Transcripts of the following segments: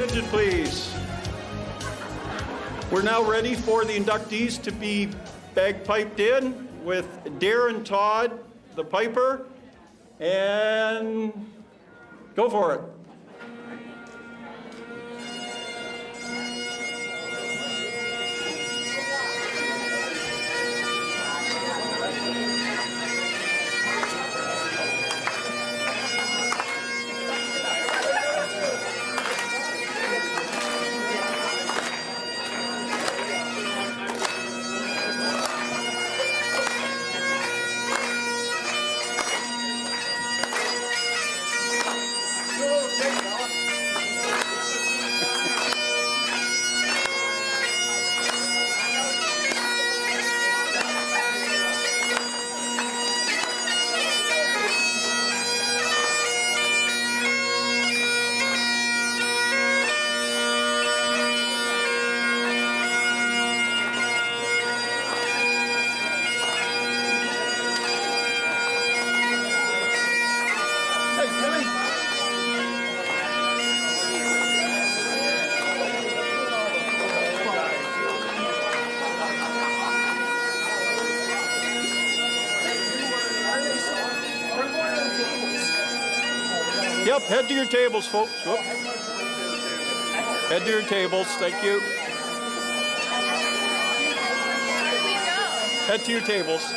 attention, please. We're now ready for the inductees to be bagpiped in with Darren Todd, the piper, and go for it. Yep, head to your tables, folks. Whoop. Head to your tables, thank you. Head to your tables.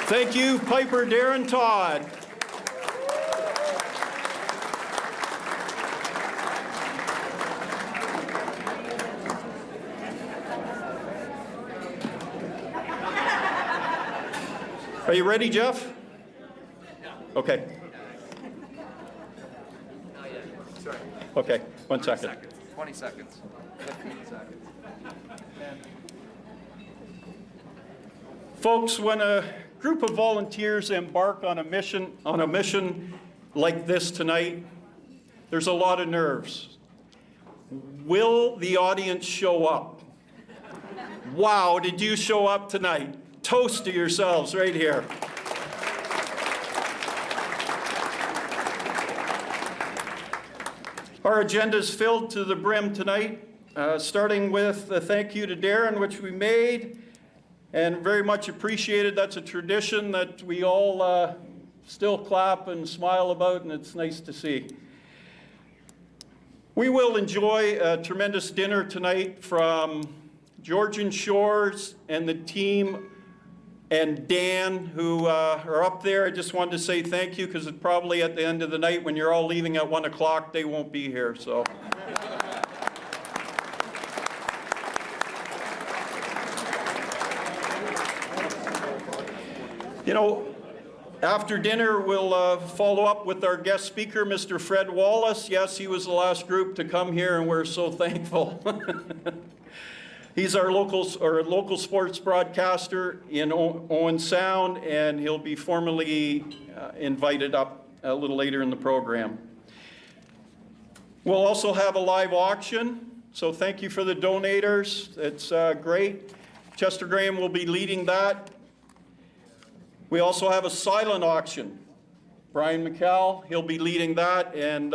Thank you, Piper Darren Todd. Are you ready, Jeff? Okay. Okay, 1 second. 20 seconds. 15 seconds. Folks, when a group of volunteers embark on a mission like this tonight, there's a lot of nerves. Will the audience show up? Wow, did you show up tonight? Toast to yourselves right here. Our agenda is filled to the brim tonight, starting with a thank you to Darren, which we made and very much appreciated. That's a tradition that we all still clap and smile about, and it's nice to see. We will enjoy a tremendous dinner tonight from Georgian Shores and the team and Dan, who are up there. I just wanted to say thank you, because probably at the end of the night when you're all leaving at 1 o'clock, they won't be here. So. You know, after dinner, we'll follow up with our guest speaker, Mr. Fred Wallace. Yes, he was the last group to come here, and we're so thankful. He's our local sports broadcaster in Owen Sound, and he'll be formally invited up a little later in the program. We'll also have a live auction, so thank you for the donators. It's great. Chester Graham will be leading that. We also have a silent auction. Brian McCall, he'll be leading that, and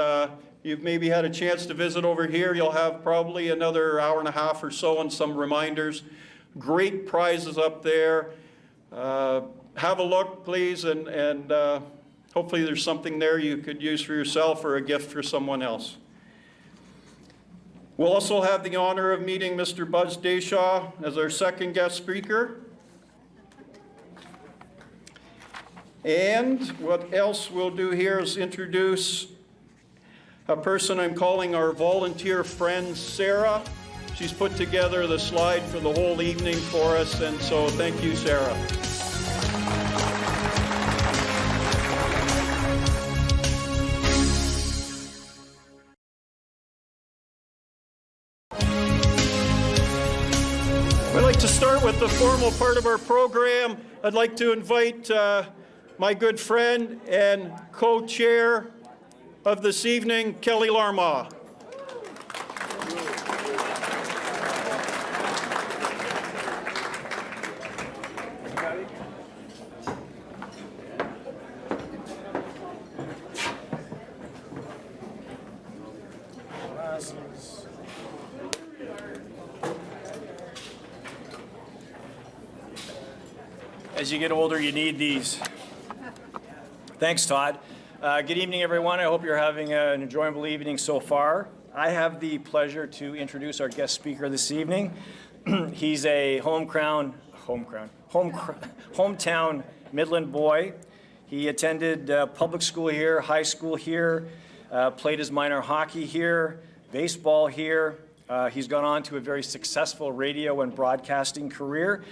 you've maybe had a chance to visit over here. You'll have probably another hour and a half or so and some reminders. Great prizes up there. Have a look, please, and hopefully there's something there you could use for yourself or a gift for someone else. We'll also have the honor of meeting Mr. Buzz Deshaw as our second guest speaker. And what else we'll do here is introduce a person I'm calling our volunteer friend, Sarah. She's put together the slide for the whole evening for us, and so thank you, Sarah. I'd like to start with the formal part of our program, I'd like to invite my good friend and co-chair of this evening, Kelly Larmaw. As you get older, you need these. Thanks, Todd. Good evening, everyone. I hope you're having an enjoyable evening so far. I have the pleasure to introduce our guest speaker this evening. He's a hometown Midland boy. He attended public school here, high school here, played his minor hockey here, baseball here. He's gone on to a very successful radio and broadcasting career.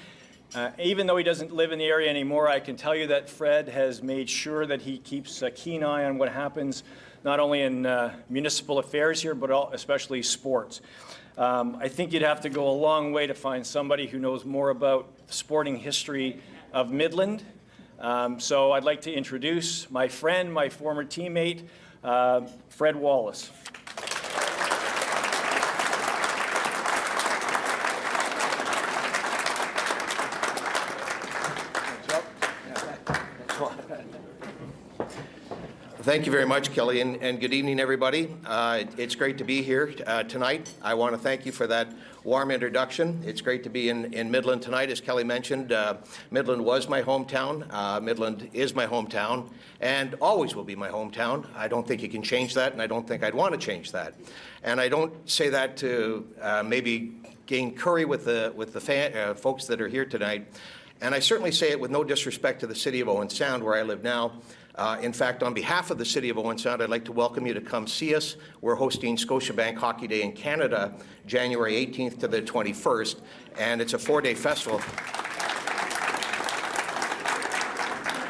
Even though he doesn't live in the area anymore, I can tell you that Fred has made sure that he keeps a keen eye on what happens not only in municipal affairs here, but especially sports. I think you'd have to go a long way to find somebody who knows more about the sporting history of Midland. So I'd like to introduce my friend, my former teammate, Fred Wallace. Thank you very much, Kelly, and good evening, everybody. It's great to be here tonight. I want to thank you for that warm introduction. It's great to be in Midland tonight. As Kelly mentioned, Midland was my hometown. Midland is my hometown and always will be my hometown. I don't think you can change that, and I don't think I'd want to change that. And I don't say that to maybe gain curry with the folks that are here tonight. And I certainly say it with no disrespect to the city of Owen Sound, where I live now. In fact, on behalf of the City of Owen Sound, I'd like to welcome you to come see us. We're hosting Scotiabank Hockey Day in Canada, January 18th to the 21st, and it's a 4-day festival.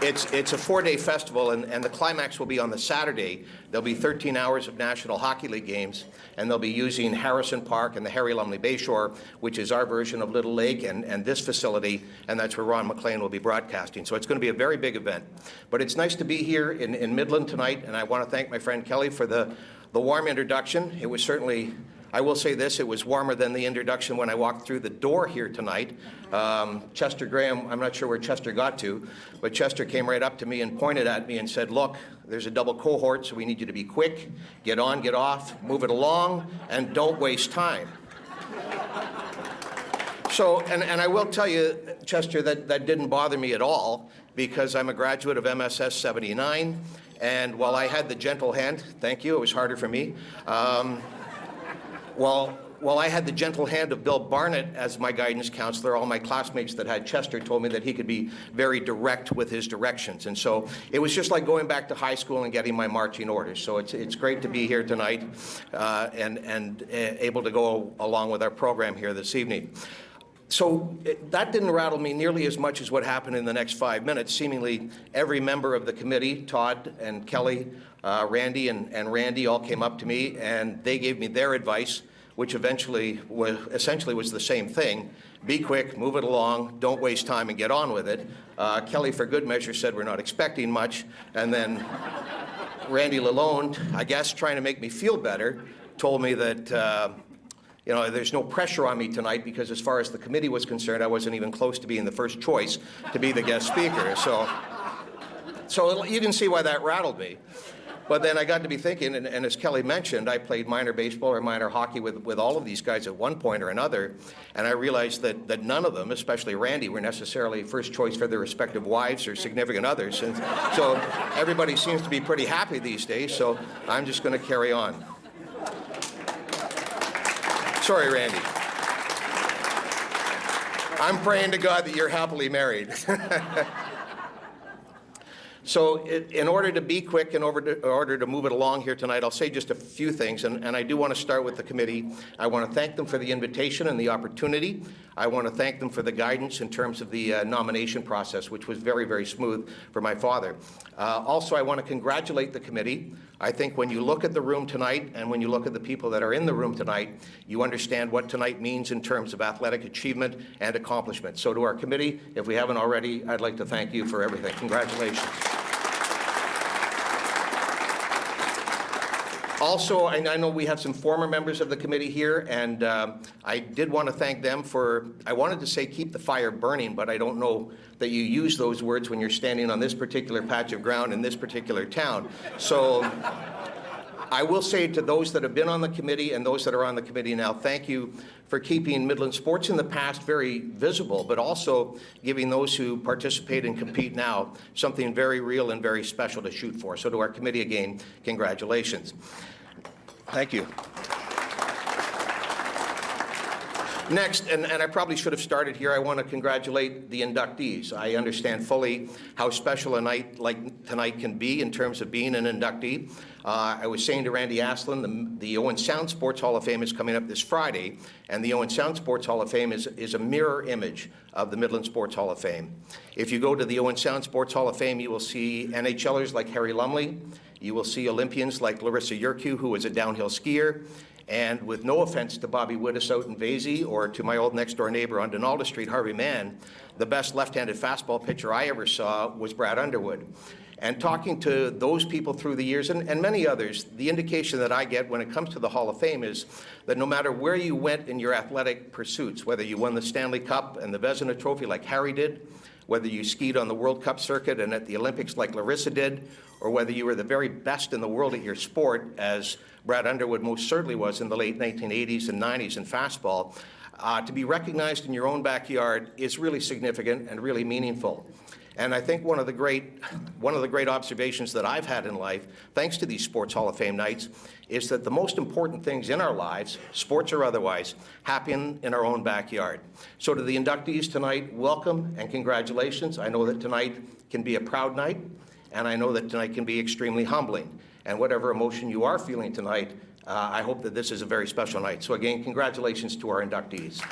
It's a 4-day festival, and the climax will be on the Saturday. There'll be 13 hours of National Hockey League games, and they'll be using Harrison Park and the Harry Lumley Bayshore, which is our version of Little Lake, and this facility, and that's where Ron McLean will be broadcasting. So it's going to be a very big event. But it's nice to be here in Midland tonight, and I want to thank my friend Kelly for the warm introduction. It was certainly, I will say this, it was warmer than the introduction when I walked through the door here tonight. Chester Graham, I'm not sure where Chester got to, but Chester came right up to me and pointed at me and said, look, there's a double cohort, so we need you to be quick, get on, get off, move it along, and don't waste time. So, and I will tell you, Chester, that didn't bother me at all, because I'm a graduate of MSS 79, and while I had the gentle hand, thank you, it was harder for me, While I had the gentle hand of Bill Barnett as my guidance counselor, all my classmates that had Chester told me that he could be very direct with his directions. And so it was just like going back to high school and getting my marching orders. So it's great to be here tonight and able to go along with our program here this evening. So that didn't rattle me nearly as much as what happened in the next 5 minutes. Seemingly every member of the committee, Todd and Kelly, Randy and Randy all came up to me and they gave me their advice, which essentially was the same thing. Be quick, move it along, don't waste time and get on with it. Kelly, for good measure, said we're not expecting much. And then Randy Lalonde, I guess trying to make me feel better, told me that there's no pressure on me tonight because as far as the committee was concerned, I wasn't even close to being the first choice to be the guest speaker. So you can see why that rattled me. But then I got to be thinking, and as Kelly mentioned, I played minor baseball or minor hockey with all of these guys at one point or another, and I realized that none of them, especially Randy, were necessarily first choice for their respective wives or significant others. And so everybody seems to be pretty happy these days, so I'm just going to carry on. Sorry, Randy. I'm praying to God that you're happily married. So in order to be quick and in order to move it along here tonight, I'll say just a few things, and I do want to start with the committee. I want to thank them for the invitation and the opportunity. I want to thank them for the guidance in terms of the nomination process, which was very, very smooth for my father. Also, I want to congratulate the committee. I think when you look at the room tonight and when you look at the people that are in the room tonight, you understand what tonight means in terms of athletic achievement and accomplishment. So to our committee, if we haven't already, I'd like to thank you for everything. Congratulations. Also, I know we have some former members of the committee here, and I did want to thank them for, I wanted to say keep the fire burning, but I don't know that you use those words when you're standing on this particular patch of ground in this particular town. So I will say to those that have been on the committee and those that are on the committee now, thank you for keeping Midland sports in the past very visible, but also giving those who participate and compete now something very real and very special to shoot for. So to our committee again, congratulations. Thank you. Next, and I probably should have started here, I want to congratulate the inductees. I understand fully how special a night like tonight can be in terms of being an inductee. I was saying to Randy Aslin, the Owen Sound Sports Hall of Fame is coming up this Friday, and the Owen Sound Sports Hall of Fame is a mirror image of the Midland Sports Hall of Fame. If you go to the Owen Sound Sports Hall of Fame, you will see NHLers like Harry Lumley. You will see Olympians like Larissa Yurku, who was a downhill skier. And with no offense to Bobby Wittes out in Vasey or to my old next-door neighbor on Donalda Street, Harvey Mann, the best left-handed fastball pitcher I ever saw was Brad Underwood. And talking to those people through the years, and many others, the indication that I get when it comes to the Hall of Fame is that no matter where you went in your athletic pursuits, whether you won the Stanley Cup and the Vezina Trophy like Harry did, whether you skied on the World Cup circuit and at the Olympics like Larissa did, or whether you were the very best in the world at your sport, as Brad Underwood most certainly was in the late 1980s and 90s in fastball, to be recognized in your own backyard is really significant and really meaningful. And I think one of the great observations that I've had in life, thanks to these Sports Hall of Fame nights, is that the most important things in our lives, sports or otherwise, happen in our own backyard. So to the inductees tonight, welcome and congratulations. I know that tonight can be a proud night, and I know that tonight can be extremely humbling. And whatever emotion you are feeling tonight, I hope that this is a very special night. So again, congratulations to our inductees.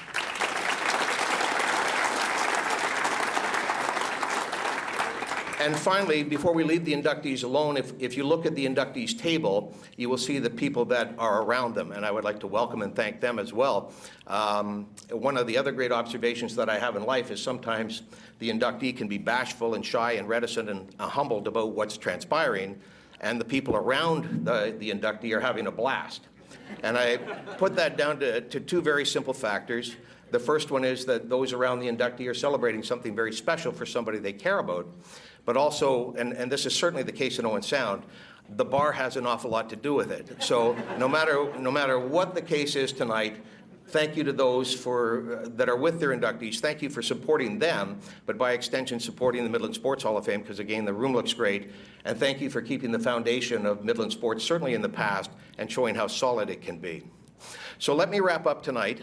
And finally, before we leave the inductees alone, if you look at the inductees table, you will see the people that are around them, and I would like to welcome and thank them as well. One of the other great observations that I have in life is sometimes the inductee can be bashful and shy and reticent and humbled about what's transpiring, and the people around the inductee are having a blast. And I put that down to two very simple factors. The first one is that those around the inductee are celebrating something very special for somebody they care about. But also, and this is certainly the case in Owen Sound, the bar has an awful lot to do with it. So no matter what the case is tonight, thank you to those that are with their inductees. Thank you for supporting them, but by extension supporting the Midland Sports Hall of Fame, because again, the room looks great. And thank you for keeping the foundation of Midland sports, certainly in the past, and showing how solid it can be. So let me wrap up tonight.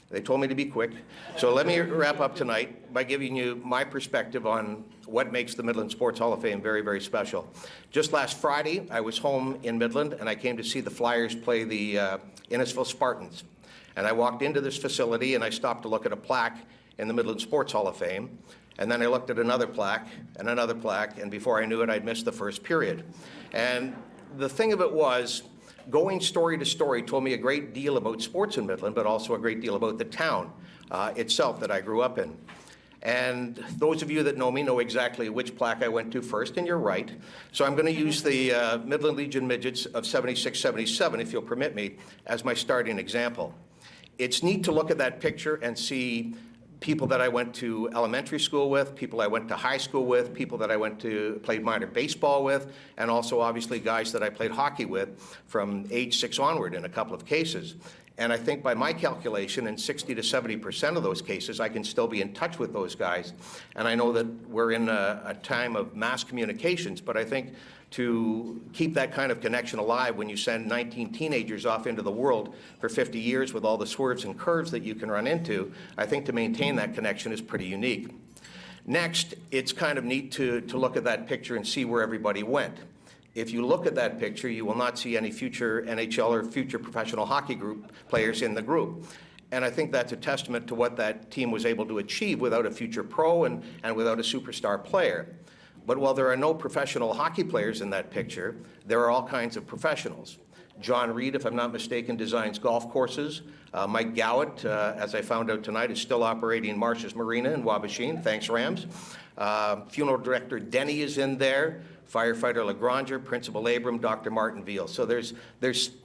They told me to be quick. So let me wrap up tonight by giving you my perspective on what makes the Midland Sports Hall of Fame very, very special. Just last Friday, I was home in Midland, and I came to see the Flyers play the Innisfil Spartans. And I walked into this facility, and I stopped to look at a plaque in the Midland Sports Hall of Fame. And then I looked at another plaque, and before I knew it, I'd missed the first period. And the thing of it was, going story to story told me a great deal about sports in Midland, but also a great deal about the town itself that I grew up in. And those of you that know me know exactly which plaque I went to first, and you're right. So I'm going to use the Midland Legion Midgets of 76-77, if you'll permit me, as my starting example. It's neat to look at that picture and see people that I went to elementary school with, people I went to high school with, people that I played minor baseball with, and also obviously guys that I played hockey with from age 6 onward in a couple of cases. And I think by my calculation, in 60 to 70% of those cases, I can still be in touch with those guys. And I know that we're in a time of mass communications, but I think to keep that kind of connection alive when you send 19 teenagers off into the world for 50 years with all the swerves and curves that you can run into, I think to maintain that connection is pretty unique. Next, it's kind of neat to look at that picture and see where everybody went. If you look at that picture, you will not see any future NHL or future professional hockey group players in the group. And I think that's a testament to what that team was able to achieve without a future pro and without a superstar player. But while there are no professional hockey players in that picture, there are all kinds of professionals. John Reed, if I'm not mistaken, designs golf courses. Mike Gowett, as I found out tonight, is still operating Marsh's Marina in Wabashine. Thanks, Rams. Funeral director Denny is in there. Firefighter LaGranger, Principal Abram, Dr. Martin Veal. So there's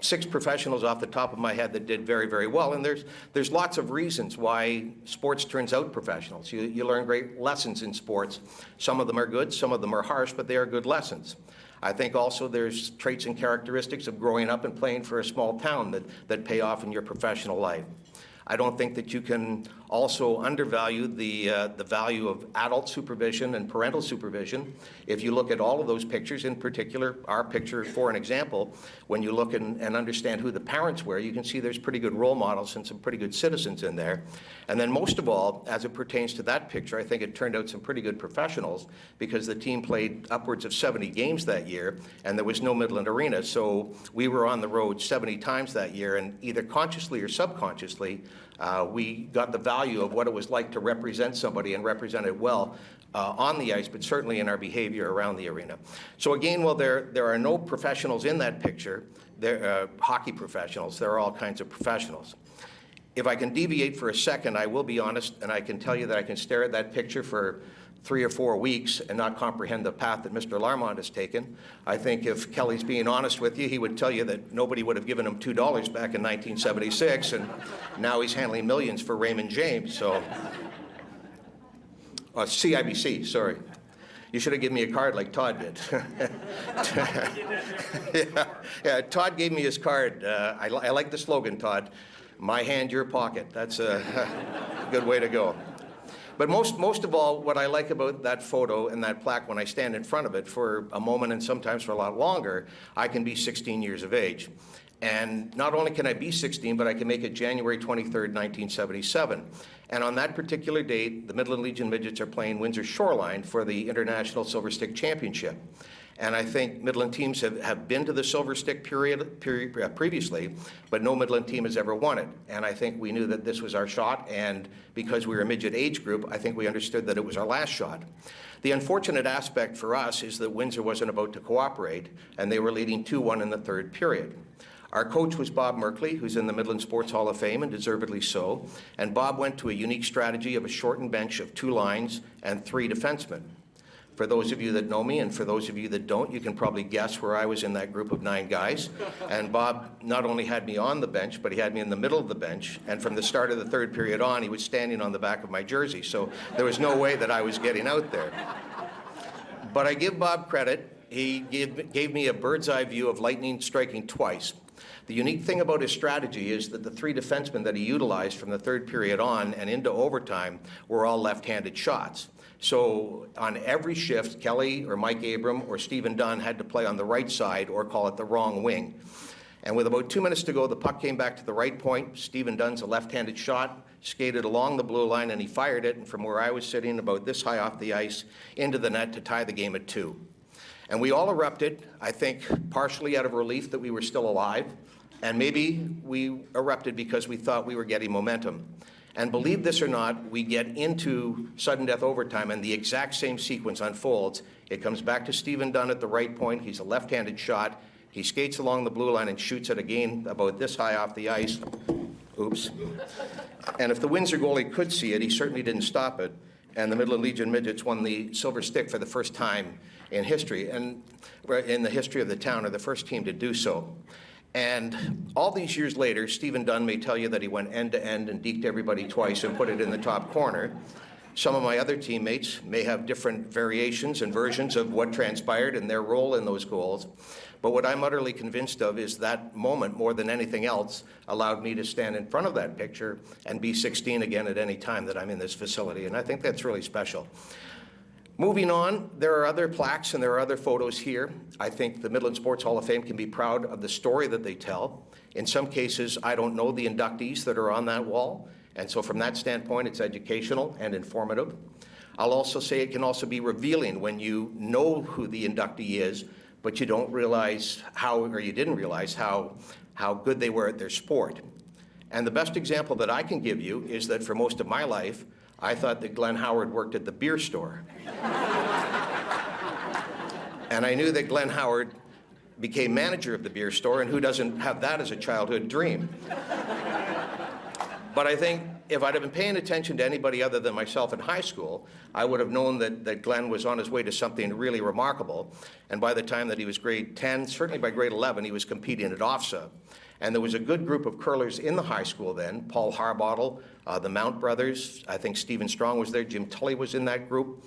6 professionals off the top of my head that did very, very well. And there's lots of reasons why sports turns out professionals. You learn great lessons in sports. Some of them are good, some of them are harsh, but they are good lessons. I think also there's traits and characteristics of growing up and playing for a small town that pay off in your professional life. I don't think that you can also undervalue the value of adult supervision and parental supervision. If you look at all of those pictures, in particular our picture for an example, when you look and understand who the parents were, you can see there's pretty good role models and some pretty good citizens in there. And then most of all, as it pertains to that picture, I think it turned out some pretty good professionals because the team played upwards of 70 games that year and there was no Midland Arena. So we were on the road 70 times that year, and either consciously or subconsciously, we got the value of what it was like to represent somebody and represent it well on the ice, but certainly in our behavior around the arena. So again, while there are no professionals in that picture, hockey professionals, there are all kinds of professionals. If I can deviate for a second, I will be honest, and I can tell you that I can stare at that picture for 3 or 4 weeks and not comprehend the path that Mr. Larmont has taken. I think if Kelly's being honest with you, he would tell you that nobody would have given him $2 back in 1976, and now he's handling millions for Raymond James, so. CIBC, sorry. You should have given me a card like Todd did. yeah, Todd gave me his card. I like the slogan, Todd. My hand, your pocket. That's a good way to go. But most of all, what I like about that photo and that plaque, when I stand in front of it for a moment and sometimes for a lot longer, I can be 16 years of age. And not only can I be 16, but I can make it January 23rd, 1977. And on that particular date, the Midland Legion Midgets are playing Windsor Shoreline for the International Silver Stick Championship. And I think Midland teams have been to the Silver Stick previously, but no Midland team has ever won it. And I think we knew that this was our shot, and because we were a midget age group, I think we understood that it was our last shot. The unfortunate aspect for us is that Windsor wasn't about to cooperate, and they were leading 2-1 in the 3rd period. Our coach was Bob Merkley, who's in the Midland Sports Hall of Fame, and deservedly so. And Bob went to a unique strategy of a shortened bench of 2 lines and 3 defensemen. For those of you that know me, and for those of you that don't, you can probably guess where I was in that group of 9 guys. And Bob not only had me on the bench, but he had me in the middle of the bench. And from the start of the 3rd period on, he was standing on the back of my jersey. So there was no way that I was getting out there. But I give Bob credit. He gave me a bird's eye view of lightning striking twice. The unique thing about his strategy is that the 3 defensemen that he utilized from the 3rd period on and into overtime were all left-handed shots. So on every shift, Kelly or Mike Abram or Stephen Dunn had to play on the right side, or call it the wrong wing. And with about 2 minutes to go, the puck came back to the right point. Stephen Dunn's a left-handed shot, skated along the blue line, and he fired it, and from where I was sitting, about this high off the ice, into the net to tie the game at 2. And we all erupted, I think partially out of relief that we were still alive, and maybe we erupted because we thought we were getting momentum. And believe this or not, we get into sudden death overtime, and the exact same sequence unfolds. It comes back to Stephen Dunn at the right point. He's a left-handed shot. He skates along the blue line and shoots it again about this high off the ice. Oops. And if the Windsor goalie could see it, he certainly didn't stop it. And the Midland Legion Midgets won the Silver Stick for the first time in history, and in the history of the town, are the first team to do so. And all these years later, Stephen Dunn may tell you that he went end to end and deked everybody twice and put it in the top corner. Some of my other teammates may have different variations and versions of what transpired and their role in those goals. But what I'm utterly convinced of is that moment, more than anything else, allowed me to stand in front of that picture and be 16 again at any time that I'm in this facility. And I think that's really special. Moving on, there are other plaques and there are other photos here. I think the Midland Sports Hall of Fame can be proud of the story that they tell. In some cases, I don't know the inductees that are on that wall, and so from that standpoint, it's educational and informative. I'll also say it can also be revealing when you know who the inductee is, but you don't realize how, or you didn't realize how good they were at their sport. And the best example that I can give you is that for most of my life, I thought that Glenn Howard worked at the beer store. And I knew that Glenn Howard became manager of the beer store, and who doesn't have that as a childhood dream? But I think if I'd have been paying attention to anybody other than myself in high school, I would have known that Glenn was on his way to something really remarkable. And by the time that he was grade 10, certainly by grade 11, he was competing at OFSA. And there was a good group of curlers in the high school then, Paul Harbottle, the Mount brothers, I think Stephen Strong was there, Jim Tully was in that group.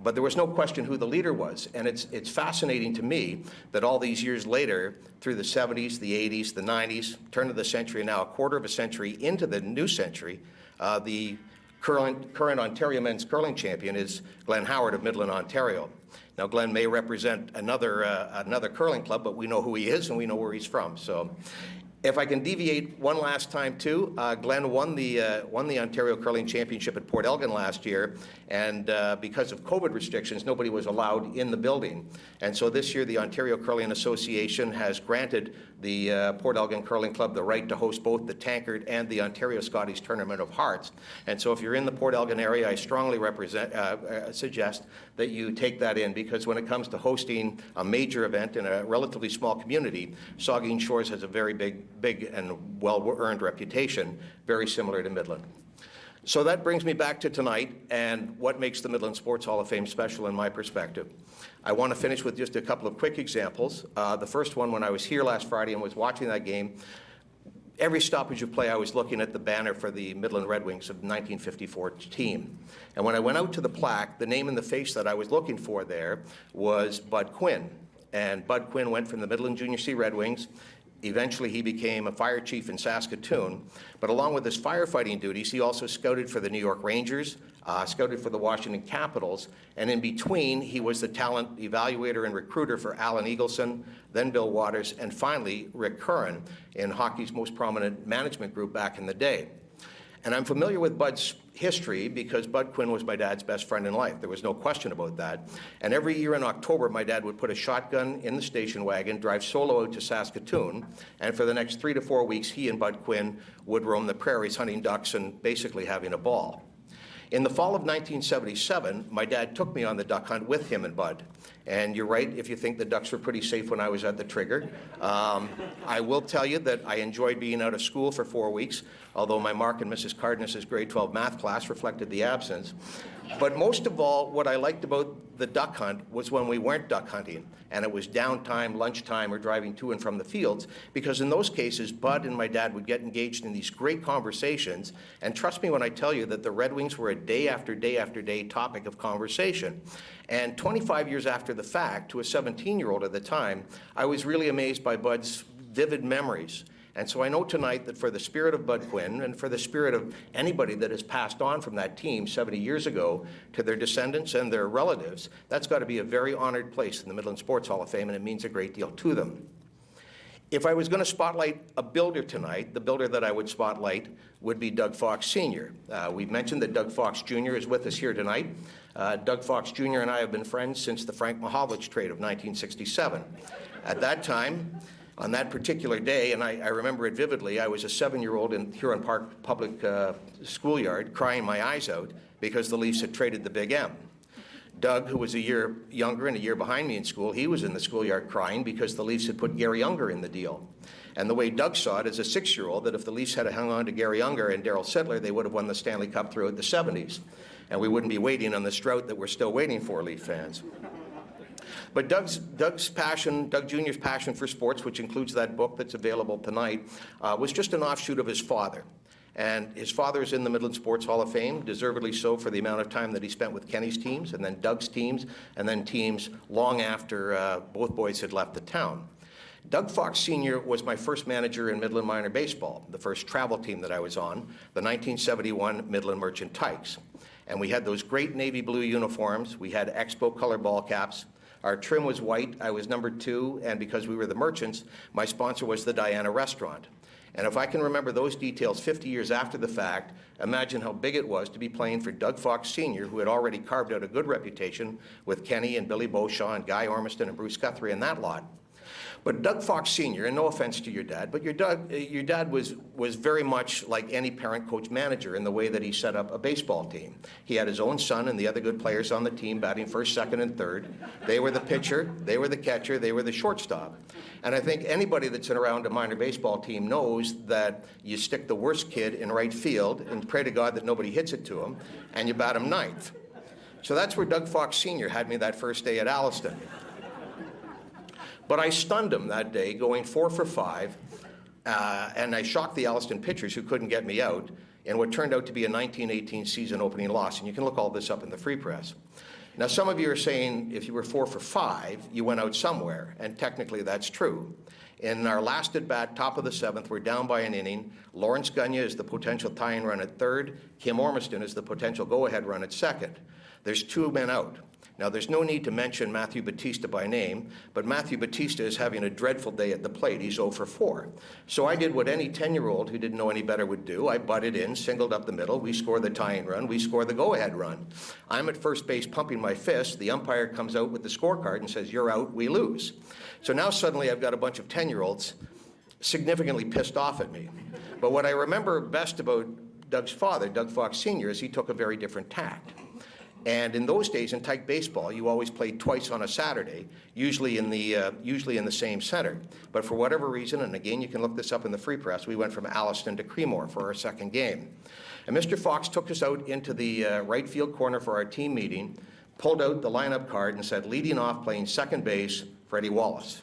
But there was no question who the leader was. And it's fascinating to me that all these years later, through the 70s, the 80s, the 90s, turn of the century, and now a quarter of a century into the new century, the current Ontario men's curling champion is Glenn Howard of Midland, Ontario. Now, Glenn may represent another curling club, but we know who he is and we know where he's from. So if I can deviate one last time too, Glenn won the Ontario Curling Championship at Port Elgin last year, and because of COVID restrictions, nobody was allowed in the building. And so this year, the Ontario Curling Association has granted the Port Elgin Curling Club the right to host both the Tankard and the Ontario Scotties Tournament of Hearts. And so if you're in the Port Elgin area, I strongly suggest that you take that in, because when it comes to hosting a major event in a relatively small community, Saugeen Shores has a very big and well-earned reputation, very similar to Midland. So that brings me back to tonight and what makes the Midland Sports Hall of Fame special in my perspective. I want to finish with just a couple of quick examples. The first one, when I was here last Friday and was watching that game, every stoppage of play I was looking at the banner for the Midland Red Wings of the 1954 team. And when I went out to the plaque, the name and the face that I was looking for there was Bud Quinn. And Bud Quinn went from the Midland Junior C Red Wings. Eventually, he became a fire chief in Saskatoon. But along with his firefighting duties, he also scouted for the New York Rangers, scouted for the Washington Capitals, and in between, he was the talent evaluator and recruiter for Alan Eagleson, then Bill Waters, and finally, Rick Curran in hockey's most prominent management group back in the day. And I'm familiar with Bud's history because Bud Quinn was my dad's best friend in life. There was no question about that. And every year in October, my dad would put a shotgun in the station wagon, drive solo out to Saskatoon, and for the next 3 to 4 weeks, he and Bud Quinn would roam the prairies hunting ducks and basically having a ball. In the fall of 1977, my dad took me on the duck hunt with him and Bud. And you're right if you think the ducks were pretty safe when I was at the trigger. I will tell you that I enjoyed being out of school for 4 weeks, although my mark in Mrs. Cardenas's grade 12 math class reflected the absence. But most of all, what I liked about the duck hunt was when we weren't duck hunting, and it was downtime, lunchtime, or driving to and from the fields, because in those cases, Bud and my dad would get engaged in these great conversations, and trust me when I tell you that the Red Wings were a day after day after day topic of conversation. And 25 years after the fact, to a 17-year-old at the time, I was really amazed by Bud's vivid memories. And so I know tonight that for the spirit of Bud Quinn and for the spirit of anybody that has passed on from that team 70 years ago to their descendants and their relatives, that's got to be a very honored place in the Midland Sports Hall of Fame, and it means a great deal to them. If I was going to spotlight a builder tonight, the builder that I would spotlight would be Doug Fox Sr. We've mentioned that Doug Fox Jr. is with us here tonight. Doug Fox Jr. and I have been friends since the Frank Mahovlich trade of 1967. At that time, on that particular day, and I remember it vividly, I was a 7-year-old in Huron Park Public Schoolyard crying my eyes out because the Leafs had traded the Big M. Doug, who was a year younger and a year behind me in school, he was in the schoolyard crying because the Leafs had put Gary Unger in the deal. And the way Doug saw it as a 6-year-old, that if the Leafs had hung on to Gary Unger and Darryl Sittler, they would have won the Stanley Cup throughout the 70s. And we wouldn't be waiting on this drought that we're still waiting for, Leaf fans. But Doug's passion, Doug Jr.'s passion for sports, which includes that book that's available tonight, was just an offshoot of his father. And his father is in the Midland Sports Hall of Fame, deservedly so for the amount of time that he spent with Kenny's teams, and then Doug's teams, and then teams long after both boys had left the town. Doug Fox Sr. was my first manager in Midland minor baseball, the first travel team that I was on, the 1971 Midland Merchant Tykes. And we had those great navy blue uniforms. We had Expo color ball caps. Our trim was white. I was number 2, and because we were the Merchants, my sponsor was the Diana Restaurant. And if I can remember those details 50 years after the fact, imagine how big it was to be playing for Doug Fox Sr., who had already carved out a good reputation with Kenny and Billy Beauchamp and Guy Ormiston and Bruce Guthrie and that lot. But Doug Fox Sr., and no offense to your dad, but your dad was very much like any parent, coach, manager in the way that he set up a baseball team. He had his own son and the other good players on the team batting first, second, and third. They were the pitcher, they were the catcher, they were the shortstop. And I think anybody that's around a minor baseball team knows that you stick the worst kid in right field and pray to God that nobody hits it to him, and you bat him ninth. So that's where Doug Fox Sr. had me that first day at Alliston. But I stunned him that day, going 4 for 5, and I shocked the Alliston pitchers who couldn't get me out in what turned out to be a 1918 season opening loss. And you can look all this up in the Free Press. Now, some of you are saying if you were 4 for 5, you went out somewhere, and technically that's true. In our last at-bat, top of the 7th, we're down by an inning. Lawrence Gunya is the potential tying run at third. Kim Ormiston is the potential go-ahead run at second. There's 2 men out. Now, there's no need to mention Matthew Batista by name, but Matthew Batista is having a dreadful day at the plate. He's 0 for 4. So I did what any 10-year-old who didn't know any better would do. I butted in, singled up the middle. We score the tying run. We score the go-ahead run. I'm at first base pumping my fist. The umpire comes out with the scorecard and says, "You're out, we lose." So now suddenly I've got a bunch of 10-year-olds significantly pissed off at me. But what I remember best about Doug's father, Doug Fox Sr., is he took a very different tact. And in those days, in tyke baseball, you always played twice on a Saturday, usually in the same center. But for whatever reason, and again, you can look this up in the Free Press, we went from Alliston to Creemore for our second game. And Mr. Fox took us out into the right field corner for our team meeting, pulled out the lineup card and said, leading off, playing second base, Freddie Wallace.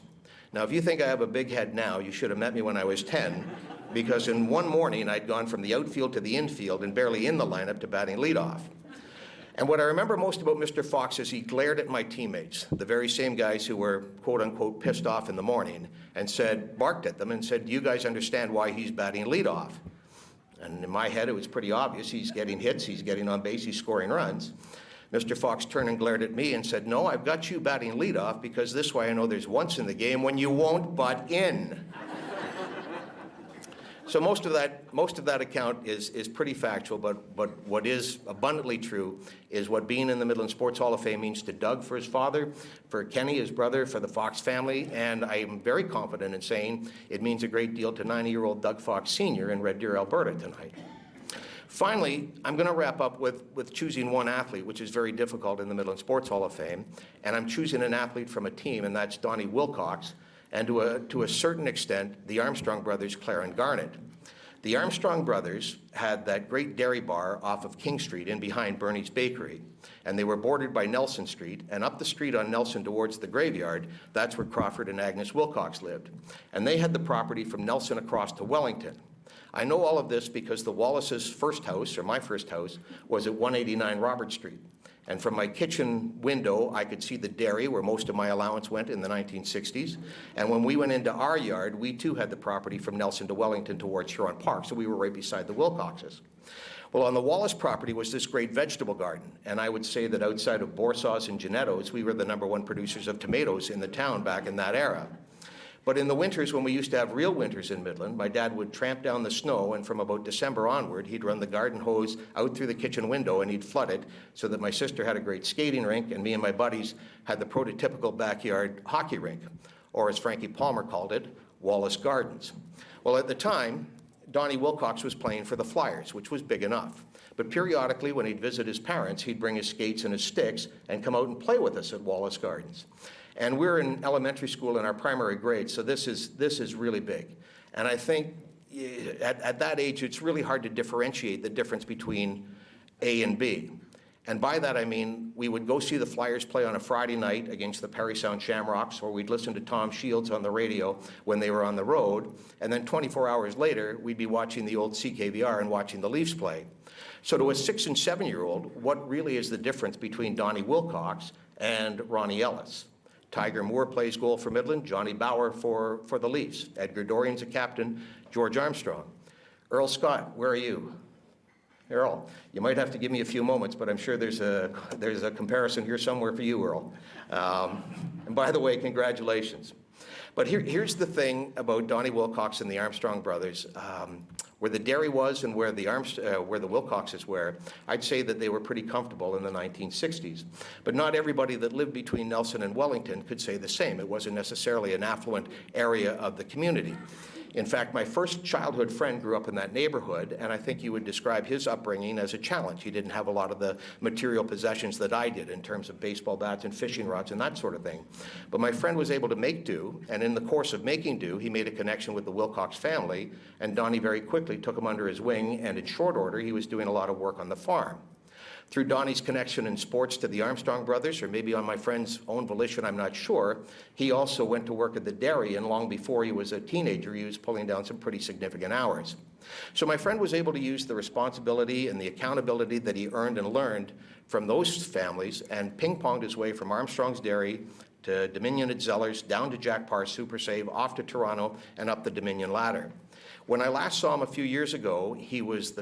Now, if you think I have a big head now, you should have met me when I was 10, because in one morning, I'd gone from the outfield to the infield and barely in the lineup to batting leadoff. And what I remember most about Mr. Fox is he glared at my teammates, the very same guys who were quote-unquote pissed off in the morning, and barked at them and said, "Do you guys understand why he's batting leadoff?" And in my head, it was pretty obvious. He's getting hits, he's getting on base, he's scoring runs. Mr. Fox turned and glared at me and said, "No, I've got you batting leadoff because this way I know there's once in the game when you won't butt in." So most of that account is pretty factual, but what is abundantly true is what being in the Midland Sports Hall of Fame means to Doug for his father, for Kenny, his brother, for the Fox family, and I am very confident in saying it means a great deal to 90-year-old Doug Fox Sr. in Red Deer, Alberta tonight. Finally, I'm going to wrap up with choosing one athlete, which is very difficult in the Midland Sports Hall of Fame, and I'm choosing an athlete from a team, and that's Donnie Wilcox, and to a certain extent, the Armstrong brothers, Claire and Garnet. The Armstrong brothers had that great dairy bar off of King Street in behind Bernie's Bakery, and they were bordered by Nelson Street, and up the street on Nelson towards the graveyard, that's where Crawford and Agnes Wilcox lived. And they had the property from Nelson across to Wellington. I know all of this because the Wallace's first house, or my first house, was at 189 Robert Street. And from my kitchen window, I could see the dairy where most of my allowance went in the 1960s. And when we went into our yard, we too had the property from Nelson to Wellington towards Huron Park, so we were right beside the Wilcoxes. Well, on the Wallace property was this great vegetable garden, and I would say that outside of Borsaw's and Janetto's, we were the #1 producers of tomatoes in the town back in that era. But in the winters, when we used to have real winters in Midland, my dad would tramp down the snow, and from about December onward, he'd run the garden hose out through the kitchen window, and he'd flood it so that my sister had a great skating rink, and me and my buddies had the prototypical backyard hockey rink, or as Frankie Palmer called it, Wallace Gardens. Well, at the time, Donnie Wilcox was playing for the Flyers, which was big enough. But periodically, when he'd visit his parents, he'd bring his skates and his sticks and come out and play with us at Wallace Gardens. And we're in elementary school in our primary grade, so this is really big. And I think at that age, it's really hard to differentiate the difference between A and B. And by that, I mean, we would go see the Flyers play on a Friday night against the Parry Sound Shamrocks, or we'd listen to Tom Shields on the radio when they were on the road. And then 24 hours later, we'd be watching the old CKVR and watching the Leafs play. So to a 6- and 7-year-old, what really is the difference between Donnie Wilcox and Ronnie Ellis? Tiger Moore plays goal for Midland, Johnny Bauer for the Leafs. Edgar Dorian's a captain, George Armstrong. Earl Scott, where are you? Earl, you might have to give me a few moments, but I'm sure there's a comparison here somewhere for you, Earl. And by the way, congratulations. But here's the thing about Donnie Wilcox and the Armstrong brothers. Where the dairy was and where the Wilcoxes were, I'd say that they were pretty comfortable in the 1960s. But not everybody that lived between Nelson and Wellington could say the same. It wasn't necessarily an affluent area of the community. In fact, my first childhood friend grew up in that neighborhood, and I think you would describe his upbringing as a challenge. He didn't have a lot of the material possessions that I did in terms of baseball bats and fishing rods and that sort of thing. But my friend was able to make do, and in the course of making do, he made a connection with the Wilcox family, and Donnie very quickly took him under his wing, and in short order, he was doing a lot of work on the farm. Through Donnie's connection in sports to the Armstrong brothers, or maybe on my friend's own volition, I'm not sure, he also went to work at the dairy, and long before he was a teenager, he was pulling down some pretty significant hours. So my friend was able to use the responsibility and the accountability that he earned and learned from those families and ping-ponged his way from Armstrong's Dairy to Dominion at Zellers, down to Jack Parr's Super Save, off to Toronto, and up the Dominion ladder. When I last saw him a few years ago, he was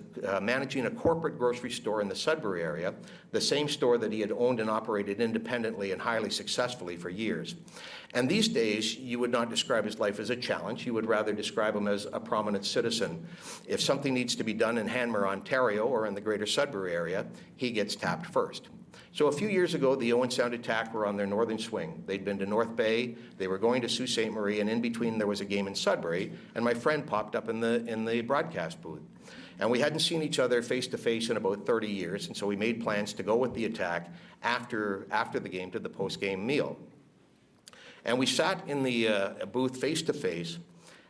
managing a corporate grocery store in the Sudbury area, the same store that he had owned and operated independently and highly successfully for years. And these days, you would not describe his life as a challenge. You would rather describe him as a prominent citizen. If something needs to be done in Hanmer, Ontario, or in the greater Sudbury area, he gets tapped first. So a few years ago, the Owen Sound Attack were on their northern swing. They'd been to North Bay, they were going to Sault Ste. Marie, and in between there was a game in Sudbury, and my friend popped up in the broadcast booth. And we hadn't seen each other face to face in about 30 years, and so we made plans to go with the Attack after the game to the post-game meal. And we sat in the booth face to face,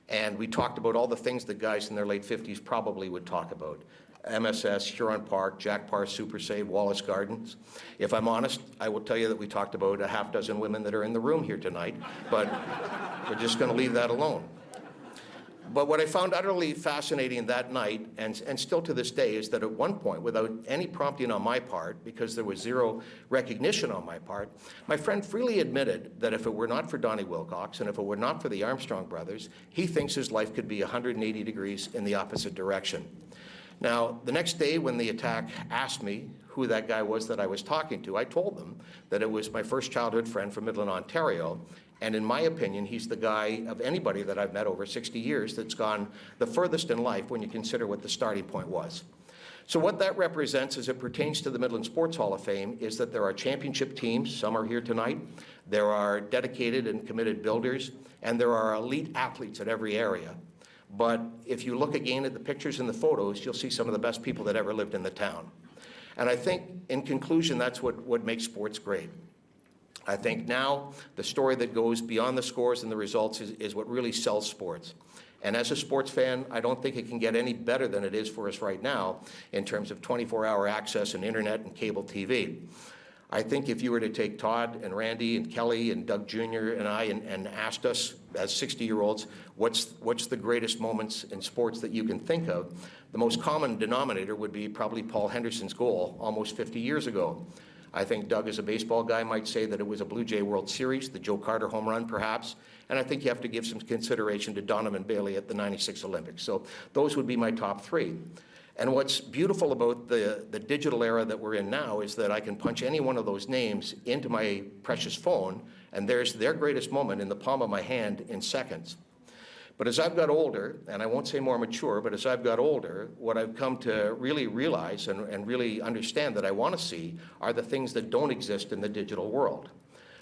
and we talked about all the things that guys in their late 50s probably would talk about. MSS, Huron Park, Jack Parr Super Save, Wallace Gardens. If I'm honest, I will tell you that we talked about a half dozen women that are in the room here tonight, but we're just going to leave that alone. But what I found utterly fascinating that night, and still to this day, is that at one point, without any prompting on my part, because there was zero recognition on my part, my friend freely admitted that if it were not for Donnie Wilcox, and if it were not for the Armstrong brothers, he thinks his life could be 180 degrees in the opposite direction. Now, the next day when the Attack asked me who that guy was that I was talking to, I told them that it was my first childhood friend from Midland, Ontario, and in my opinion, he's the guy of anybody that I've met over 60 years that's gone the furthest in life when you consider what the starting point was. So what that represents as it pertains to the Midland Sports Hall of Fame is that there are championship teams, some are here tonight, there are dedicated and committed builders, and there are elite athletes at every area. But if you look again at the pictures and the photos, you'll see some of the best people that ever lived in the town. And I think, in conclusion, that's what makes sports great. I think now the story that goes beyond the scores and the results is what really sells sports. And as a sports fan, I don't think it can get any better than it is for us right now in terms of 24-hour access and internet and cable TV. I think if you were to take Todd and Randy and Kelly and Doug Jr. and I and asked us as 60-year-olds, what's the greatest moments in sports that you can think of, the most common denominator would be probably Paul Henderson's goal almost 50 years ago. I think Doug, as a baseball guy, might say that it was a Blue Jay World Series, the Joe Carter home run perhaps, and I think you have to give some consideration to Donovan Bailey at the '96 Olympics. So those would be my top three. And what's beautiful about the digital era that we're in now is that I can punch any one of those names into my precious phone, and there's their greatest moment in the palm of my hand in seconds. But as I've got older, and I won't say more mature, but as I've got older, what I've come to really realize and really understand that I want to see are the things that don't exist in the digital world.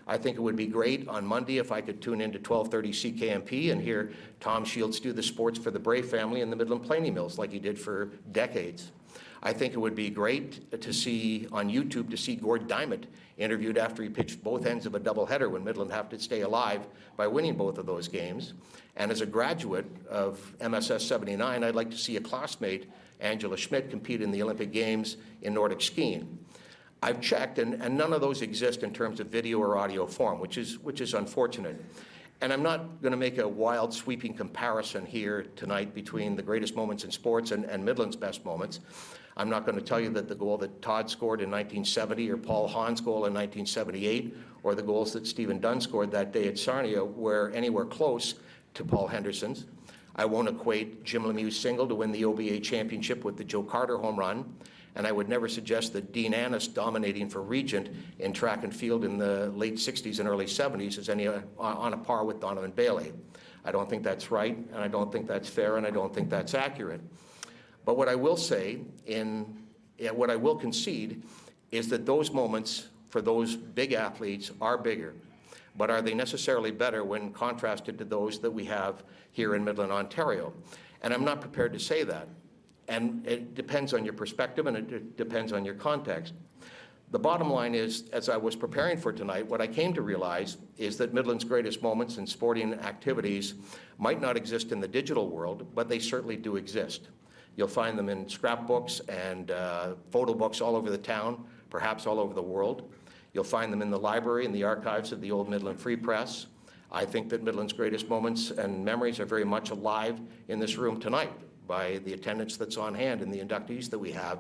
I think it would be great on Monday if I could tune into 1230 CKMP and hear Tom Shields do the sports for the Bray family in the Midland Plainy Mills like he did for decades. I think it would be great to see on YouTube to see Gord Diamond interviewed after he pitched both ends of a doubleheader when Midland have to stay alive by winning both of those games. And as a graduate of MSS 79, I'd like to see a classmate, Angela Schmidt, compete in the Olympic Games in Nordic skiing. I've checked, and none of those exist in terms of video or audio form, which is unfortunate. And I'm not going to make a wild, sweeping comparison here tonight between the greatest moments in sports and Midland's best moments. I'm not going to tell you that the goal that Todd scored in 1970 or Paul Hahn's goal in 1978 or the goals that Stephen Dunn scored that day at Sarnia were anywhere close to Paul Henderson's. I won't equate Jim Lemieux's single to win the OBA championship with the Joe Carter home run. And I would never suggest that Dean Annis dominating for Regent in track and field in the late 60s and early 70s is any on a par with Donovan Bailey. I don't think that's right, and I don't think that's fair, and I don't think that's accurate. But what I will say, what I will concede, is that those moments for those big athletes are bigger. But are they necessarily better when contrasted to those that we have here in Midland, Ontario? And I'm not prepared to say that. And it depends on your perspective, and it depends on your context. The bottom line is, as I was preparing for tonight, what I came to realize is that Midland's greatest moments and sporting activities might not exist in the digital world, but they certainly do exist. You'll find them in scrapbooks and photo books all over the town, perhaps all over the world. You'll find them in the library and the archives of the old Midland Free Press. I think that Midland's greatest moments and memories are very much alive in this room tonight by the attendance that's on hand and the inductees that we have.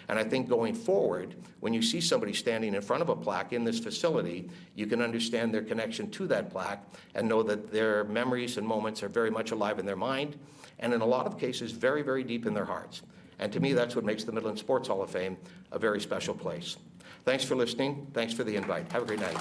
And I think going forward, when you see somebody standing in front of a plaque in this facility, you can understand their connection to that plaque and know that their memories and moments are very much alive in their mind, and in a lot of cases, very, very deep in their hearts. And to me, that's what makes the Midland Sports Hall of Fame a very special place. Thanks for listening. Thanks for the invite. Have a great night.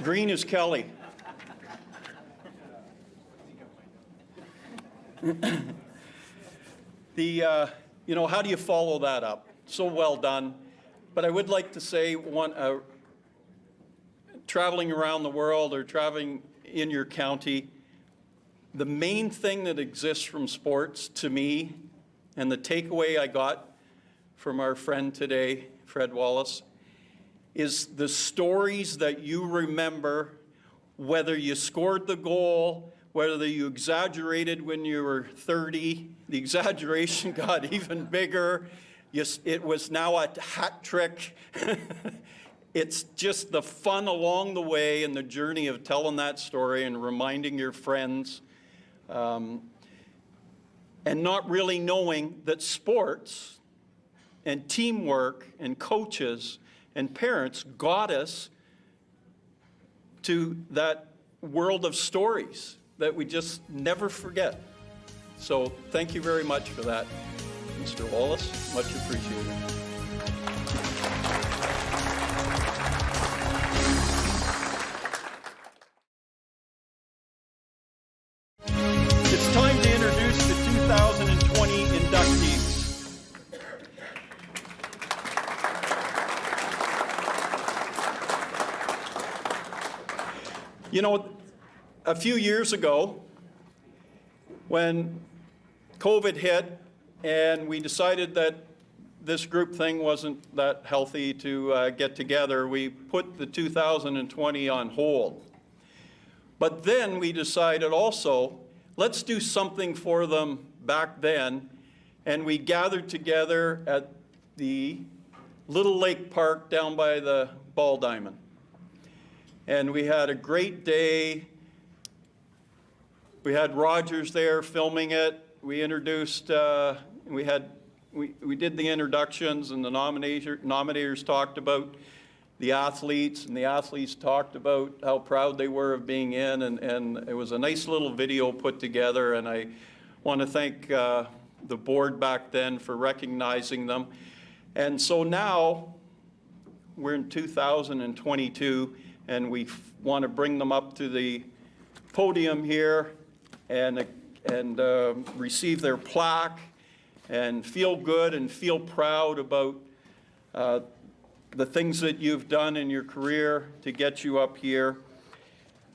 Green is Kelly. How do you follow that up? So well done. But I would like to say, traveling around the world or traveling in your county, the main thing that exists from sports to me, and the takeaway I got from our friend today, Fred Wallace, is the stories that you remember, whether you scored the goal, whether you exaggerated when you were 30, the exaggeration got even bigger. It was now a hat trick. It's just the fun along the way and the journey of telling that story and reminding your friends, and not really knowing that sports and teamwork and coaches and parents got us to that world of stories that we just never forget. So thank you very much for that, Mr. Wallace. Much appreciated. It's time to introduce the 2020 inductees. You know, a few years ago, when COVID hit and we decided that this group thing wasn't that healthy to get together, we put the 2020 on hold. But then we decided also, let's do something for them back then, and we gathered together at the Little Lake Park down by the Ball Diamond. And we had a great day. We had Rogers there filming it. We introduced, we did the introductions, and the nominators talked about the athletes, and the athletes talked about how proud they were of being in, and it was a nice little video put together, and I want to thank the board back then for recognizing them. And so now we're in 2022, and we want to bring them up to the podium here and receive their plaque and feel good and feel proud about the things that you've done in your career to get you up here.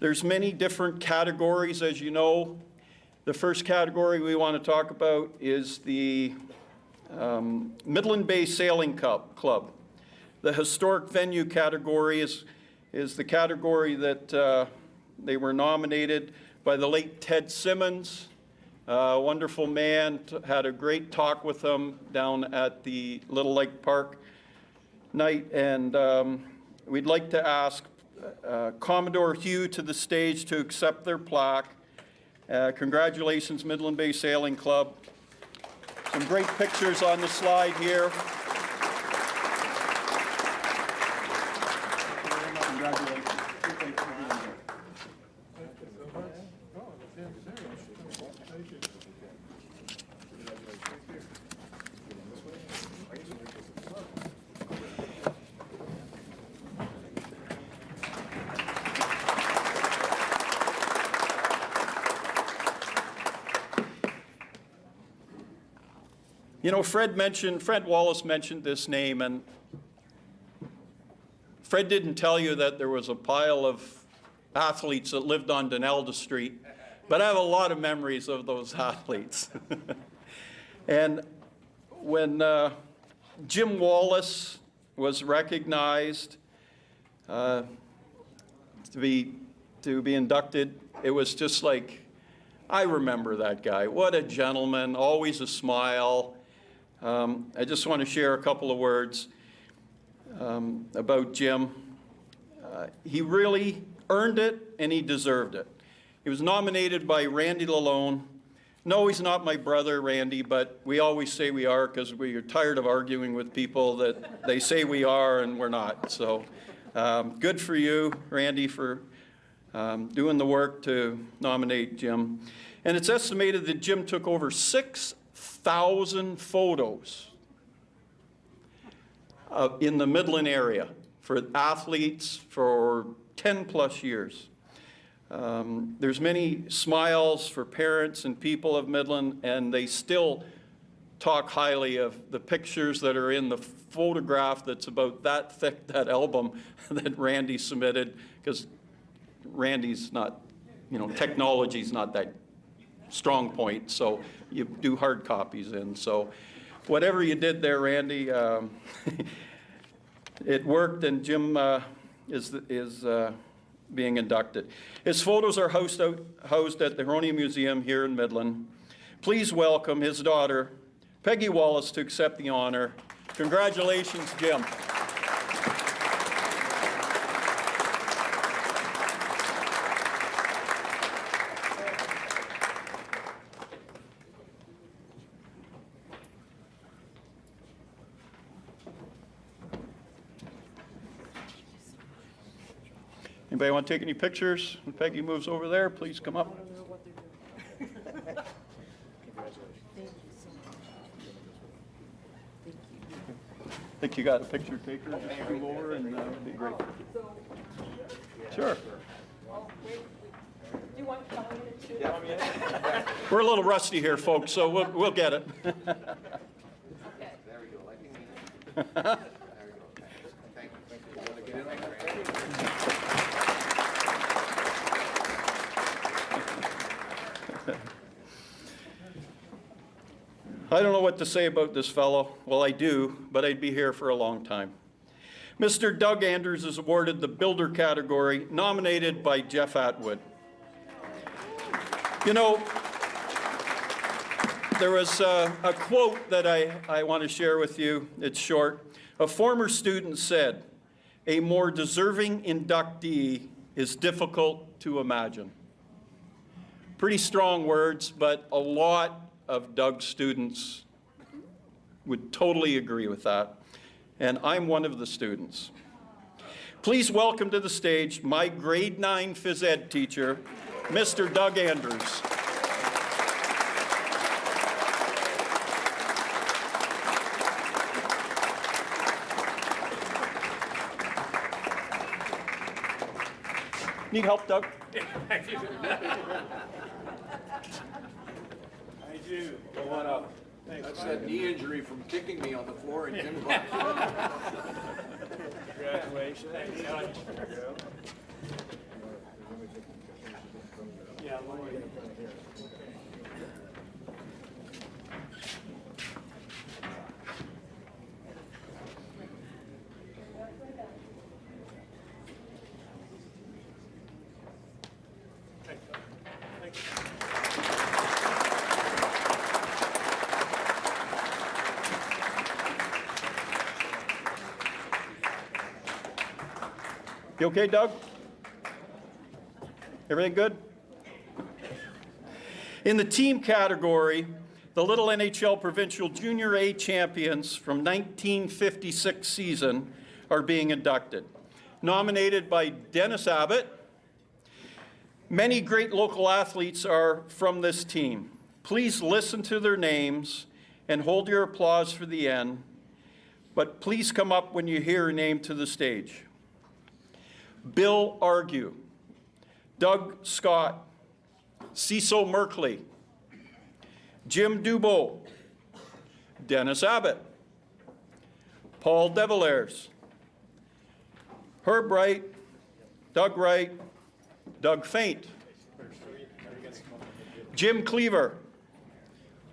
There's many different categories, as you know. The first category we want to talk about is the Midland Bay Sailing Club. The historic venue category is the category that they were nominated by the late Ted Simmons, a wonderful man. Had a great talk with him down at the Little Lake Park night, and we'd like to ask Commodore Hugh to the stage to accept their plaque. Congratulations, Midland Bay Sailing Club. Some great pictures on the slide here. Congratulations. You know, Fred Wallace mentioned this name, and Fred didn't tell you that there was a pile of athletes that lived on Donalda Street, but I have a lot of memories of those athletes. And when Jim Wallace was recognized to be inducted, it was just like, I remember that guy. What a gentleman, always a smile. I just want to share a couple of words about Jim. He really earned it, and he deserved it. He was nominated by Randy Lalone. No, he's not my brother, Randy, but we always say we are because we are tired of arguing with people that they say we are and we're not. So good for you, Randy, for doing the work to nominate Jim. And it's estimated that Jim took over 6,000 photos in the Midland area for athletes for 10 plus years. There's many smiles for parents and people of Midland, and they still talk highly of the pictures that are in the photograph that's about that thick, that album that Randy submitted, because Randy's not, you know, technology's not that strong point, so you do hard copies in. So whatever you did there, Randy, it worked, and Jim is being inducted. His photos are housed at the Huronia Museum here in Midland. Please welcome his daughter, Peggy Wallace, to accept the honor. Congratulations, Jim. Anybody want to take any pictures? When Peggy moves over there, please come up. I think you got a picture taker. Just move over and it'd be great. Sure. Do you want Kelly in it too? We're a little rusty here, folks, so we'll get it. There we go, like you mean. There we go. Thank you. Want to get in there? I don't know what to say about this fellow. Well, I do, but I'd be here for a long time. Mr. Doug Andrews is awarded the Builder category, nominated by Jeff Atwood. You know, there was a quote that I want to share with you. It's short. A former student said, "A more deserving inductee is difficult to imagine." Pretty strong words, but a lot of Doug's students would totally agree with that. And I'm one of the students. Please welcome to the stage my grade 9 phys ed teacher, Mr. Doug Andrews. Need help, Doug? I do. Go on up. That's that knee injury from kicking me on the floor in gym class. Congratulations. Yeah, You okay, Doug? Everything good? In the team category, the Little NHL Provincial Junior A champions from 1956 season are being inducted. Nominated by Dennis Abbott, many great local athletes are from this team. Please listen to their names and hold your applause for the end, but please come up when you hear a name to the stage. Bill Argue, Doug Scott, Cecil Merkley, Jim Dubois, Dennis Abbott. Paul Devillers. Herb Wright, Doug Faint. Jim Cleaver.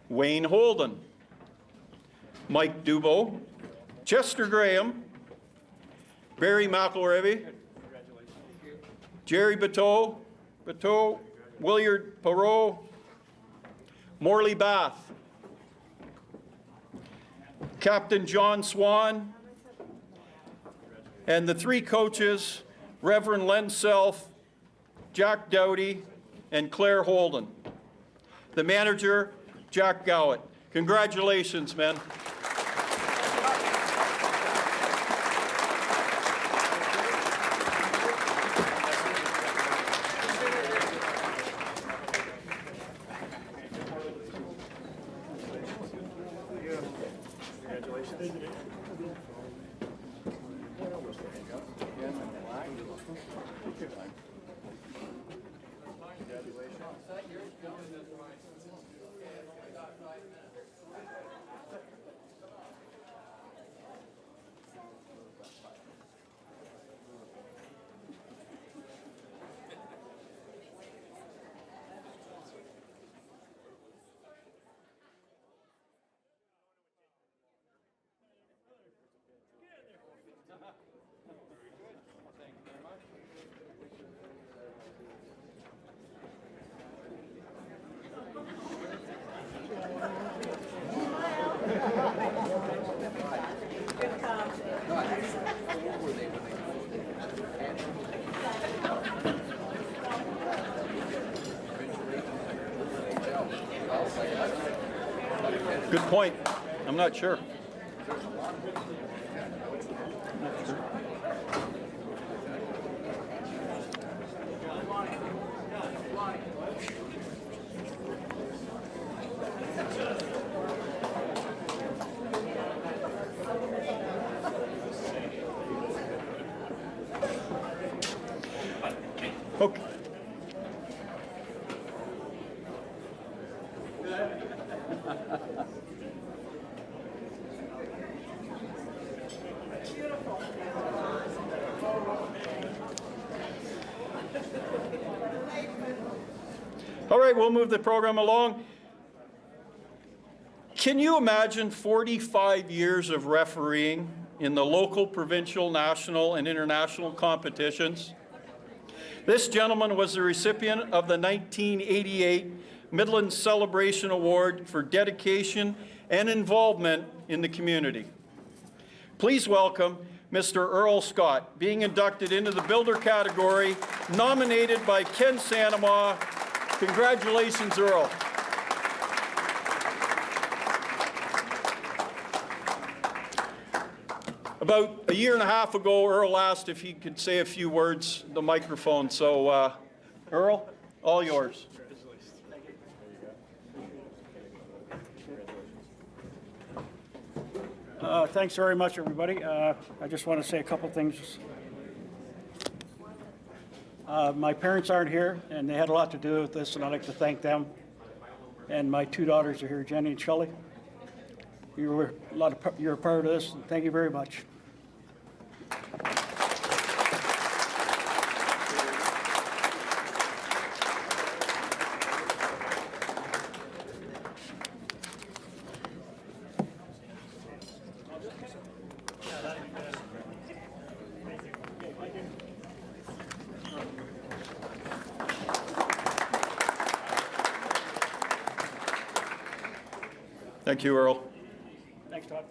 Wayne Holden. Mike Dubo. Chester Graham. Barry McElravy. Jerry Bateau, Williard Perot, Morley Bath, Captain John Swan, and the three coaches, Reverend Len Self, Jack Dowdy, and Claire Holden. The manager, Jack Gowett. Congratulations, men. Good point. I'm not sure. Okay. All right, we'll move the program along. Can you imagine 45 years of refereeing in the local, provincial, national, and international competitions? This gentleman was the recipient of the 1988 Midland Celebration Award for dedication and involvement in the community. Please welcome Mr. Earl Scott, being inducted into the Builder category, nominated by Ken Sanama. Congratulations, Earl. About a year and a half ago, Earl asked if he could say a few words to the microphone. So, Earl, all yours. Thanks very much, everybody. I just want to say a couple things. My parents aren't here, and they had a lot to do with this, and I'd like to thank them. And my two daughters are here, Jenny and Shelley. You're a part of this, and thank you very much. Thank you, Earl. Thanks, Todd.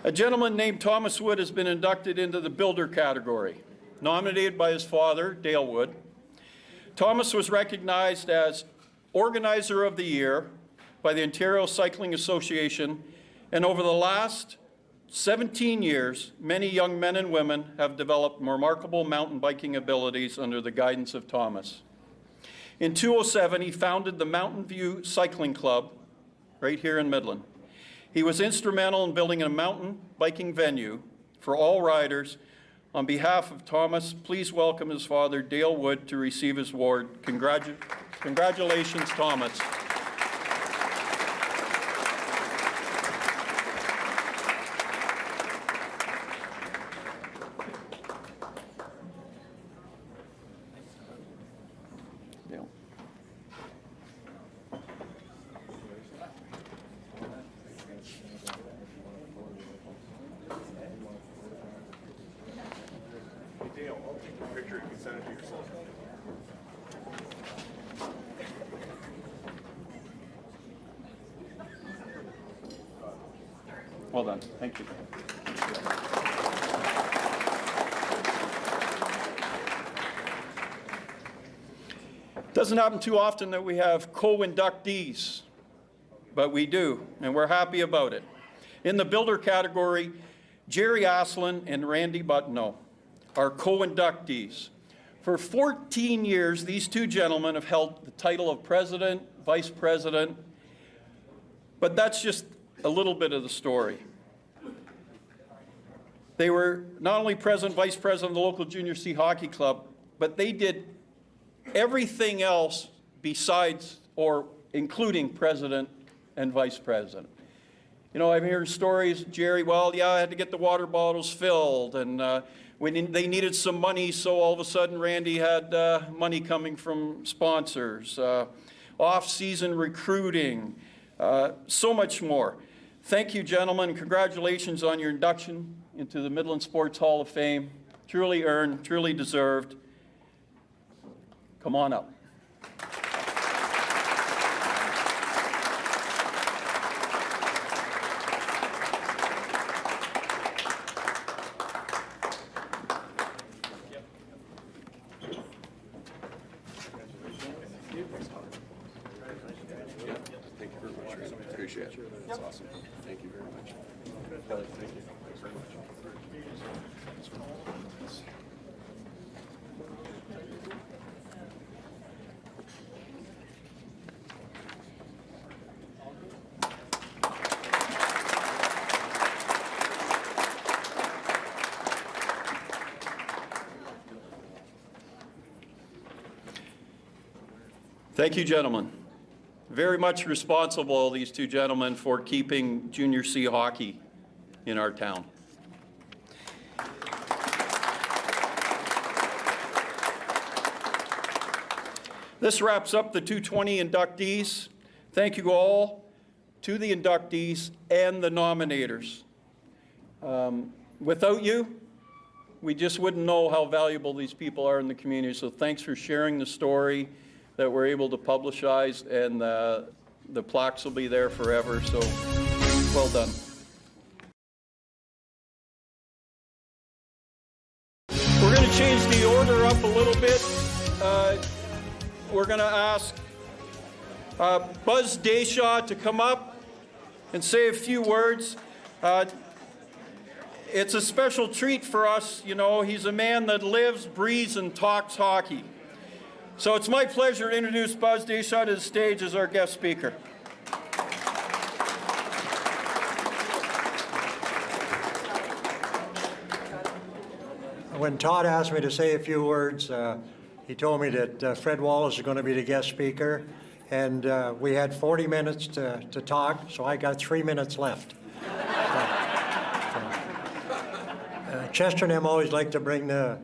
A gentleman named Thomas Wood has been inducted into the Builder category, nominated by his father, Dale Wood. Thomas was recognized as Organizer of the Year by the Ontario Cycling Association, and over the last 17 years, many young men and women have developed remarkable mountain biking abilities under the guidance of Thomas. In 2007, he founded the Mountain View Cycling Club right here in Midland. He was instrumental in building a mountain biking venue for all riders. On behalf of Thomas, please welcome his father, Dale Wood, to receive his award. Congratulations, Thomas. Well done. Thank you. Doesn't happen too often that we have co-inductees, but we do, and we're happy about it. In the builder category, Jerry Aslin and Randy Butno are co-inductees. For 14 years, these two gentlemen have held the title of president, vice president, but that's just a little bit of the story. They were not only president, vice president of the local junior C hockey club, but they did everything else besides or including president and vice president. You know, I'm hearing stories, Jerry, well, yeah, I had to get the water bottles filled, and when they needed some money, so all of a sudden Randy had money coming from sponsors, off-season recruiting, so much more. Thank you, gentlemen, and congratulations on your induction into the Midland Sports Hall of Fame. Truly earned, truly deserved. Come on up. Thank you very much. Appreciate it. That's awesome. Thank you very much. Kelly, thank you very much. Thank you, gentlemen. Very much responsible, these two gentlemen, for keeping junior C hockey in our town. This wraps up the 220 inductees. Thank you all to the inductees and the nominators. Without you, we just wouldn't know how valuable these people are in the community. So thanks for sharing the story that we're able to publicize, and the plaques will be there forever, so well done. We're going to change the order up a little bit. We're going to ask Buzz Deshaw to come up and say a few words. It's a special treat for us, you know. He's a man that lives, breathes, and talks hockey. So it's my pleasure to introduce Buzz Deshaw to the stage as our guest speaker. When Todd asked me to say a few words, he told me that Fred Wallace is going to be the guest speaker, and we had 40 minutes to talk, so I got 3 minutes left. Chester and him always like to bring the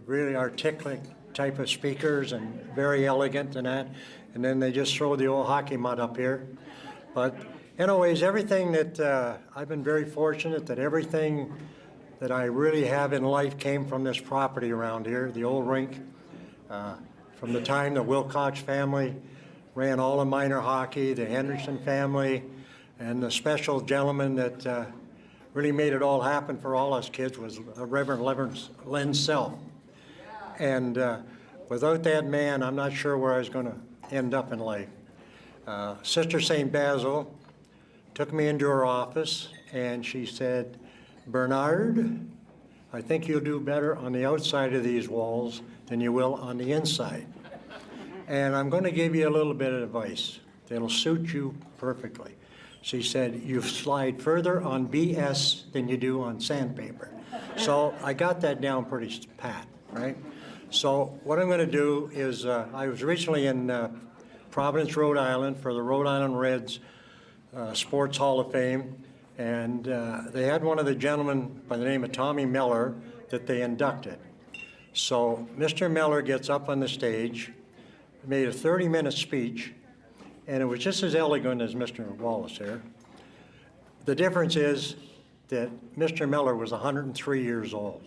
really articulate type of speakers, and very elegant and that, and then they just throw the old hockey mud up here. But anyways, everything that I've been very fortunate that everything that I really have in life came from this property around here, the old rink. From the time the Wilcox family ran all the minor hockey, the Henderson family, and the special gentleman that really made it all happen for all us kids was Reverend Len Self. And without that man, I'm not sure where I was going to end up in life. Sister St. Basil took me into her office, and she said, "Bernard, I think you'll do better on the outside of these walls than you will on the inside. And I'm going to give you a little bit of advice that'll suit you perfectly." She said, "You slide further on BS than you do on sandpaper." So I got that down pretty pat, right? So what I'm going to do is, I was recently in Providence, Rhode Island for the Rhode Island Reds Sports Hall of Fame, and they had one of the gentlemen by the name of Tommy Miller that they inducted. So Mr. Miller gets up on the stage, made a 30-minute speech, and it was just as elegant as Mr. Wallace here. The difference is that Mr. Miller was 103 years old.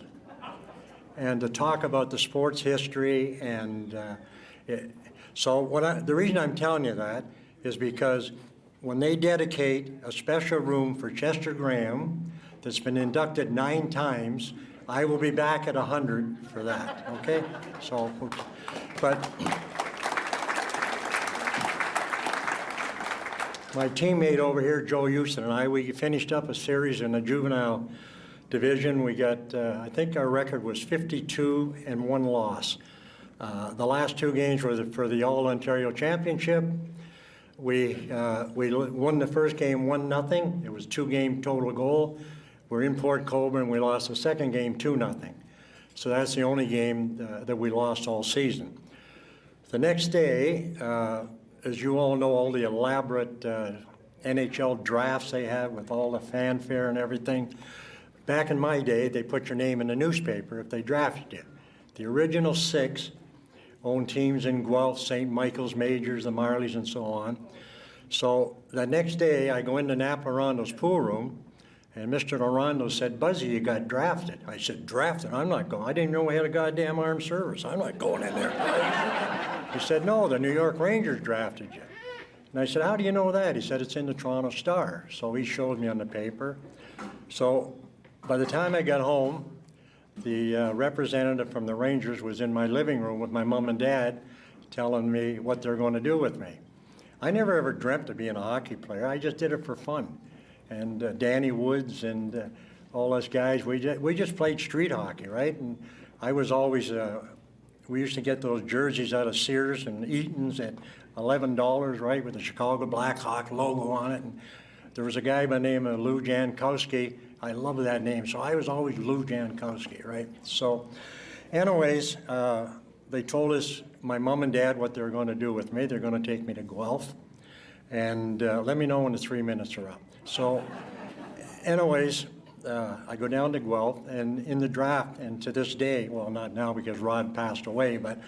and to talk about the sports history. And the reason I'm telling you that is because when they dedicate a special room for Chester Graham that's been inducted 9 times, I will be back at 100 for that, okay? So, but my teammate over here, Joe Houston, and we finished up a series in the juvenile division. We got, I think our record was 52 and 1 loss. The last 2 games were for the All-Ontario Championship. We won the first game 1-0. It was 2-game total goal. We're in Port Colborne, and we lost the second game 2-0. So that's the only game that we lost all season. The next day, as you all know, all the elaborate NHL drafts they have with all the fanfare and everything. Back in my day, they put your name in the newspaper if they drafted you. The original 6 owned teams in Guelph, St. Michael's, Majors, the Marlies, and so on. So the next day, I go into Napa Rondo's pool room, and Mr. Larondo said, "Buzzy, you got drafted." I said, "Drafted? I'm not going. I didn't know we had a goddamn armed service. I'm not going in there." He said, "No, the New York Rangers drafted you." And I said, "How do you know that?" He said, "It's in the Toronto Star." So he showed me on the paper. So by the time I got home, the representative from the Rangers was in my living room with my mom and dad telling me what they're going to do with me. I never ever dreamt of being a hockey player. I just did it for fun. And Danny Woods and all us guys, we just played street hockey, right? And I was always, we used to get those jerseys out of Sears and Eaton's at $11, right, with the Chicago Blackhawk logo on it. And there was a guy by the name of Lou Jankowski. I love that name, so I was always Lou Jankowski, right? So anyways, they told us, my mom and dad, what they were going to do with me. They're going to take me to Guelph, and let me know when the 3 minutes are up. So anyways, I go down to Guelph, and in the draft, and to this day, well, not now because Rod passed away, but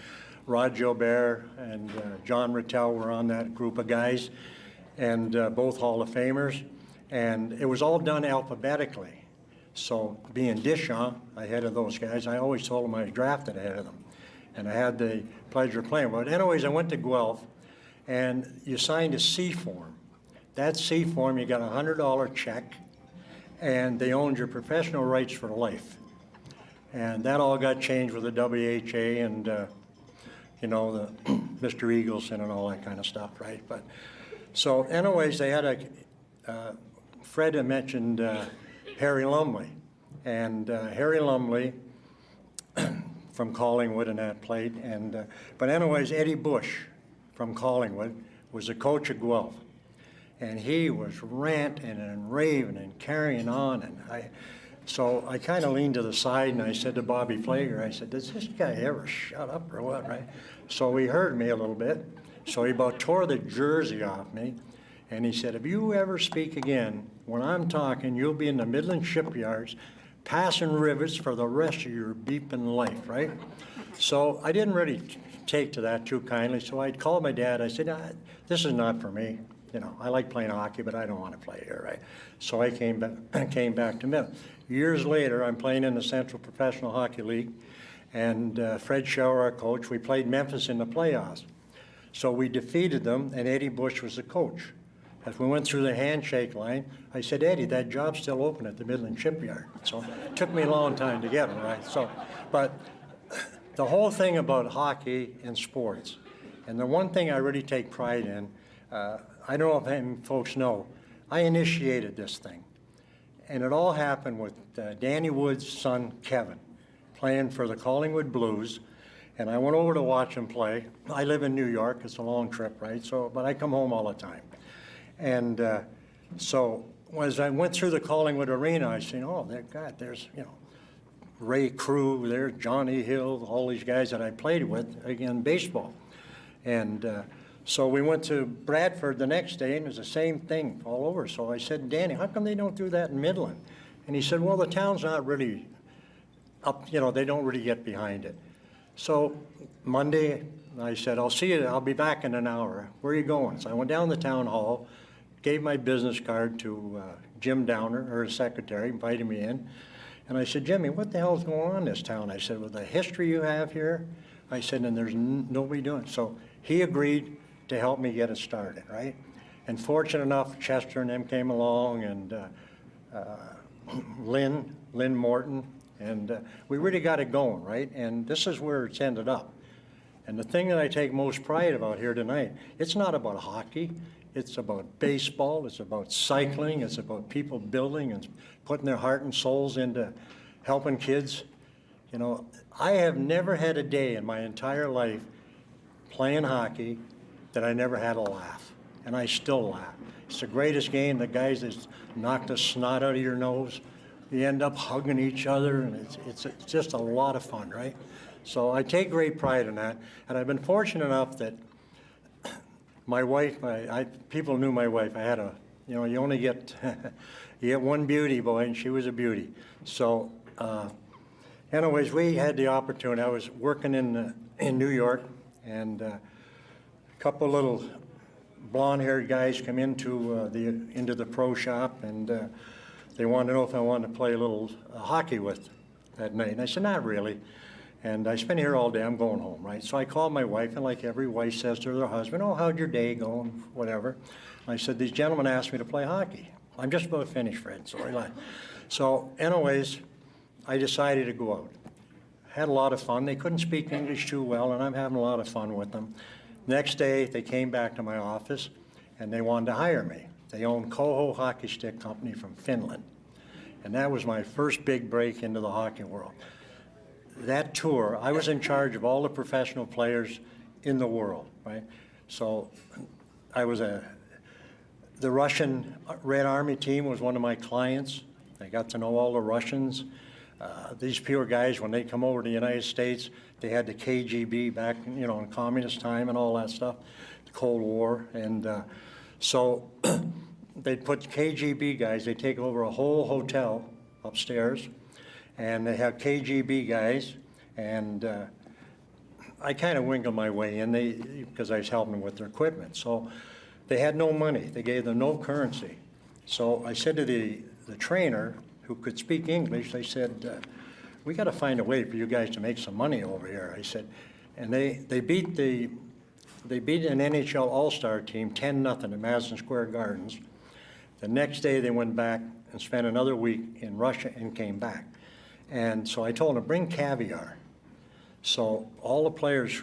Rod Gilbert and John Rattel were on that group of guys, and both Hall of Famers, and it was all done alphabetically. So being Deschamps ahead of those guys, I always told them I was drafted ahead of them, and I had the pleasure of playing. But anyways, I went to Guelph, and you signed a C form. That C form, you got a $100 check, and they owned your professional rights for life. And that all got changed with the WHA and, you know, the Mr. Eagleson and all that kind of stuff, right? But so, anyways, they had Fred had mentioned Harry Lumley, and Harry Lumley from Collingwood and that played, and but anyways, Eddie Bush from Collingwood was the coach of Guelph. And he was ranting and raving and carrying on. And so I kind of leaned to the side and I said to Bobby Flager, I said, "Does this guy ever shut up or what?" Right? So he heard me a little bit. So he about tore the jersey off me. And he said, "If you ever speak again, when I'm talking, you'll be in the Midland shipyards passing rivets for the rest of your beeping life," right? So I didn't really take to that too kindly. So I called my dad. I said, "This is not for me. You know, I like playing hockey, but I don't want to play here," right? So I came back to Midland. Years later, I'm playing in the Central Professional Hockey League, and Fred Schauer, our coach, we played Memphis in the playoffs. So we defeated them, and Eddie Bush was the coach. As we went through the handshake line, I said, "Eddie, that job's still open at the Midland Shipyard." So it took me a long time to get it, right? So, but the whole thing about hockey and sports, and the one thing I really take pride in, I don't know if any folks know, I initiated this thing. And it all happened with Danny Wood's son, Kevin, playing for the Collingwood Blues. And I went over to watch him play. I live in New York. It's a long trip, right? So, but I come home all the time. And so as I went through the Collingwood arena, I seen, oh, God, there's, you know, Ray Crew, there's Johnny Hill, all these guys that I played with, again, baseball. And so we went to Bradford the next day, and it was the same thing all over. So I said, "Danny, how come they don't do that in Midland?" And he said, "Well, the town's not really up, you know, they don't really get behind it." So Monday, I said, "I'll see you, I'll be back in an hour. Where are you going?" So I went down to the town hall, gave my business card to Jim Downer, her secretary, invited me in. And I said, Jimmy, what the hell's going on in this town? I said, with the history you have here, I said, and there's nobody doing it. So he agreed to help me get it started, right? And fortunate enough, Chester and them came along, and Lynn Morton, and we really got it going, right? And this is where it's ended up. And the thing that I take most pride about here tonight, it's not about hockey, it's about baseball, it's about cycling, it's about people building and putting their heart and souls into helping kids. You know, I have never had a day in my entire life playing hockey that I never had a laugh, and I still laugh. It's the greatest game. The guys that knock the snot out of your nose, you end up hugging each other, and it's just a lot of fun, right? So I take great pride in that, and I've been fortunate enough that my wife, people knew my wife. I had you know, you only get, you get one beauty, boy, and she was a beauty. So anyways, we had the opportunity. I was working in New York, and a couple little blonde-haired guys come into the pro shop, and they wanted to know if I wanted to play a little hockey with that night. And I said, not really. And I spent here all day, I'm going home, right? So I called my wife, and like every wife says to their husband, oh, how'd your day go, and whatever. And I said, these gentlemen asked me to play hockey. I'm just about finished, Fred, so relax. So anyways, I decided to go out. Had a lot of fun. They couldn't speak English too well, and I'm having a lot of fun with them. Next day, they came back to my office, and they wanted to hire me. They own Koho Hockey Stick Company from Finland. And that was my first big break into the hockey world. That tour, I was in charge of all the professional players in the world, right? So I was the Russian Red Army team was one of my clients. I got to know all the Russians. These pure guys, when they come over to the United States, they had the KGB back, you know, in communist time and all that stuff, the Cold War. And so they'd put KGB guys, they'd take over a whole hotel upstairs, and they have KGB guys, and I kind of winkled my way in because I was helping them with their equipment. So they had no money. They gave them no currency. So I said to the trainer, who could speak English, I said, we got to find a way for you guys to make some money over here. I said, and they beat an NHL All-Star team 10-0 at Madison Square Gardens. The next day they went back and spent another week in Russia and came back. And so I told them to bring caviar. So all the players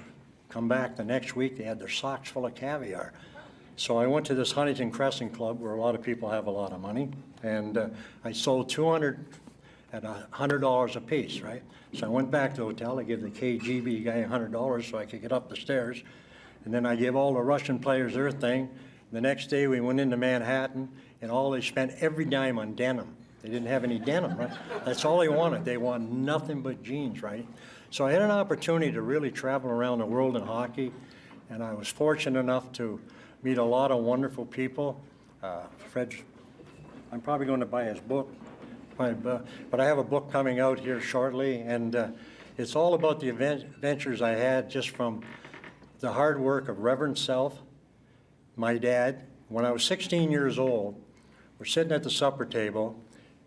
come back the next week, they had their socks full of caviar. So I went to this Huntington Crescent Club where a lot of people have a lot of money, and I sold 200 at $100 a piece, right? So I went back to the hotel, I gave the KGB guy $100 so I could get up the stairs, and then I gave all the Russian players their thing. The next day we went into Manhattan, and they spent every dime on denim. They didn't have any denim, right? That's all they wanted. They wanted nothing but jeans, right? So I had an opportunity to really travel around the world in hockey, and I was fortunate enough to meet a lot of wonderful people. Fred, I'm probably going to buy his book, but I have a book coming out here shortly, and it's all about the adventures I had just from the hard work of Reverend Self, my dad. When I was 16 years old, we're sitting at the supper table,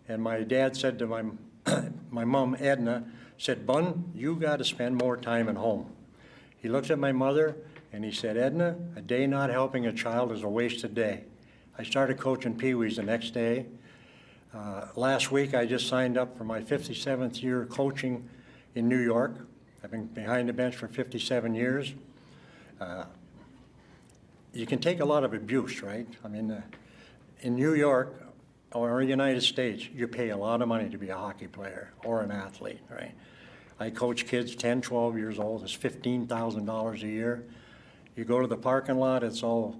and my dad said to my mom, Edna, said, Bun, you got to spend more time at home. He looked at my mother, and he said, Edna, a day not helping a child is a wasted day. I started coaching Pee-wees the next day. Last week, I just signed up for my 57th year coaching in New York. I've been behind the bench for 57 years. You can take a lot of abuse, right? I mean, in New York or the United States, you pay a lot of money to be a hockey player or an athlete, right? I coach kids 10, 12 years old. It's $15,000 a year. You go to the parking lot, it's all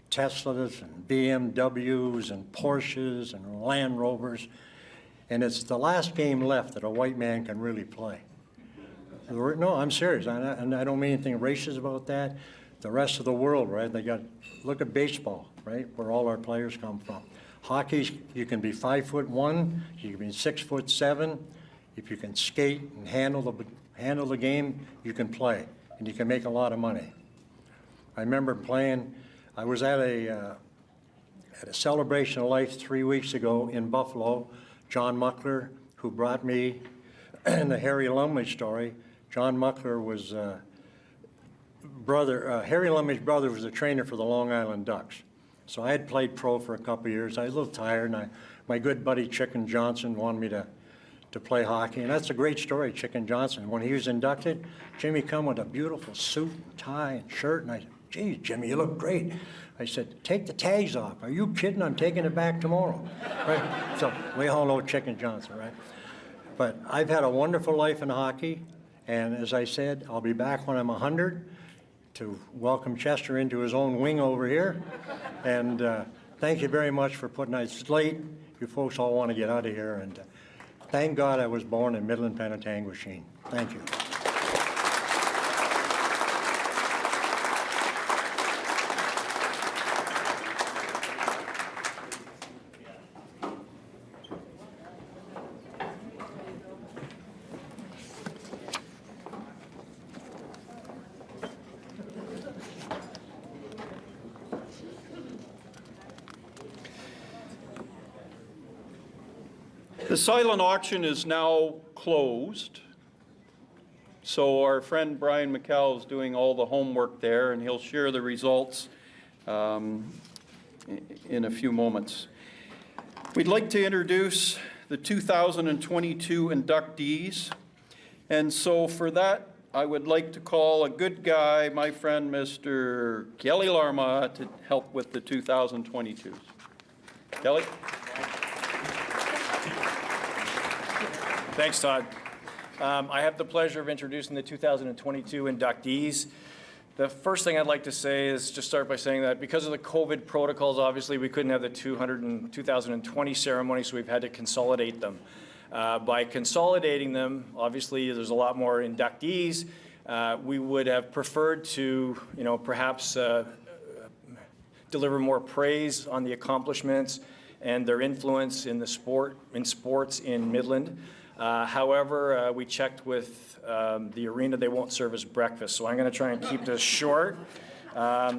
Teslas and BMWs and Porsches and Land Rovers, and it's the last game left that a white man can really play. No, I'm serious, and I don't mean anything racist about that. The rest of the world, right, look at baseball, right, where all our players come from. Hockey, you can be 5'1", you can be 6'7". If you can skate and handle the game, you can play, and you can make a lot of money. I remember playing, I was at a celebration of life 3 weeks ago in Buffalo. John Muckler, who brought me in the Harry Lumley story. John Muckler was Harry Lumley's brother was a trainer for the Long Island Ducks. So I had played pro for a couple of years. I was a little tired, and my good buddy Chicken Johnson wanted me to play hockey, and that's a great story, Chicken Johnson. When he was inducted, Jimmy come with a beautiful suit, tie, and shirt, and I said, "Geez, Jimmy, you look great." I said, "Take the tags off. Are you kidding? I'm taking it back tomorrow." Right? So we all know Chicken Johnson, right? But I've had a wonderful life in hockey, and as I said, I'll be back when I'm 100 to welcome Chester into his own wing over here. And thank you very much for putting out. It's late. You folks all want to get out of here, and thank God I was born in Midland, Penetanguishene. Thank you. The silent auction is now closed. So our friend Brian McCall is doing all the homework there, and he'll share the results in a few moments. We'd like to introduce the 2022 inductees. And so for that, I would like to call a good guy, my friend, Mr. Kelly Larma, to help with the 2022s. Kelly? Thanks, Todd. I have the pleasure of introducing the 2022 inductees. The first thing I'd like to say is just start by saying that because of the COVID protocols, obviously we couldn't have the 2020 ceremony, so we've had to consolidate them. By consolidating them, obviously there's a lot more inductees. We would have preferred to, perhaps deliver more praise on the accomplishments and their influence in sports in Midland. However, we checked with the arena, they won't serve us breakfast, so I'm going to try and keep this short.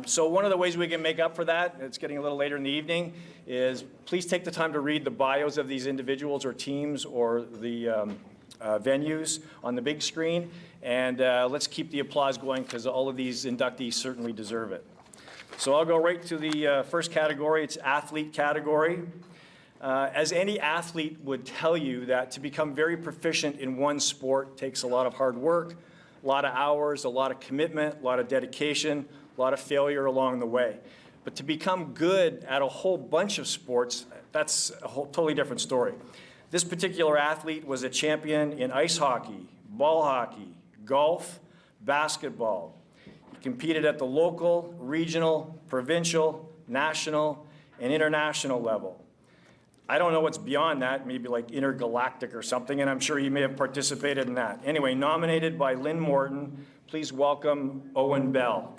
So one of the ways we can make up for that, it's getting a little later in the evening, is please take the time to read the bios of these individuals or teams or the venues on the big screen, and let's keep the applause going because all of these inductees certainly deserve it. So I'll go right to the first category. It's athlete category. As any athlete would tell you, that to become very proficient in one sport takes a lot of hard work, a lot of hours, a lot of commitment, a lot of dedication, a lot of failure along the way. But to become good at a whole bunch of sports, that's a totally different story. This particular athlete was a champion in ice hockey, ball hockey, golf, basketball. He competed at the local, regional, provincial, national, and international level. I don't know what's beyond that, maybe like intergalactic or something, and I'm sure he may have participated in that. Anyway, nominated by Lynn Morton, please welcome Owen Bell.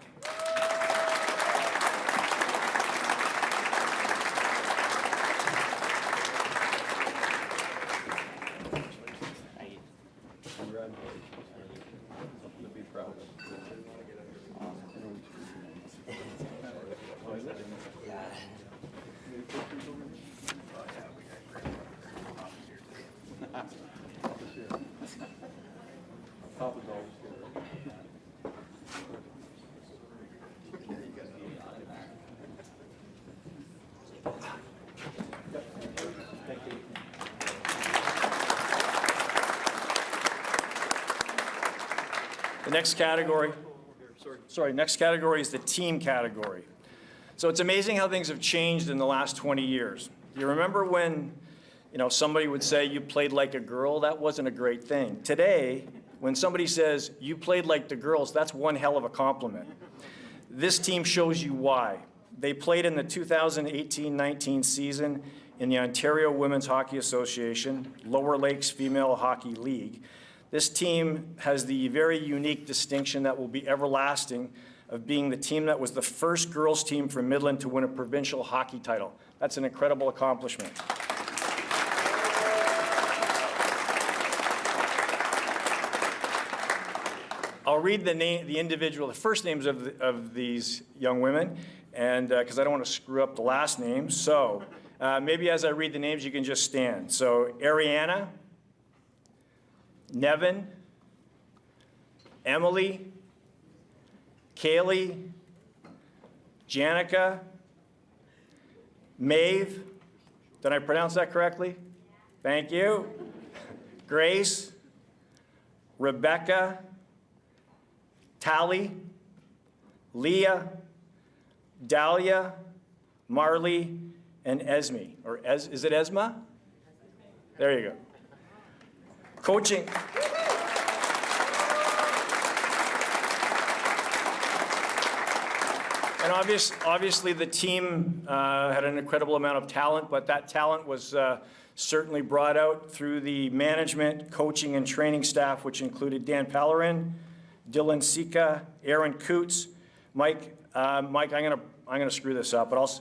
The next category, next category is the team category. So it's amazing how things have changed in the last 20 years. You remember when, somebody would say you played like a girl? That wasn't a great thing. Today, when somebody says you played like the girls, that's one hell of a compliment. This team shows you why. They played in the 2018-19 season in the Ontario Women's Hockey Association, Lower Lakes Female Hockey League. This team has the very unique distinction that will be everlasting of being the team that was the first girls team from Midland to win a provincial hockey title. That's an incredible accomplishment. I'll read the first names of these young women, and because I don't want to screw up the last names. So maybe as I read the names, you can just stand. So Ariana, Nevin, Emily, Kaylee, Janica, Maeve, did I pronounce that correctly? Thank you. Grace, Rebecca, Tally, Leah, Dahlia, Marley, and Esme. Or is it Esma? There you go. Coaching. And obviously the team had an incredible amount of talent, but that talent was certainly brought out through the management, coaching, and training staff, which included Dan Pallerin, Dylan Sika, Aaron Coots, Mike, I'm gonna screw this up, but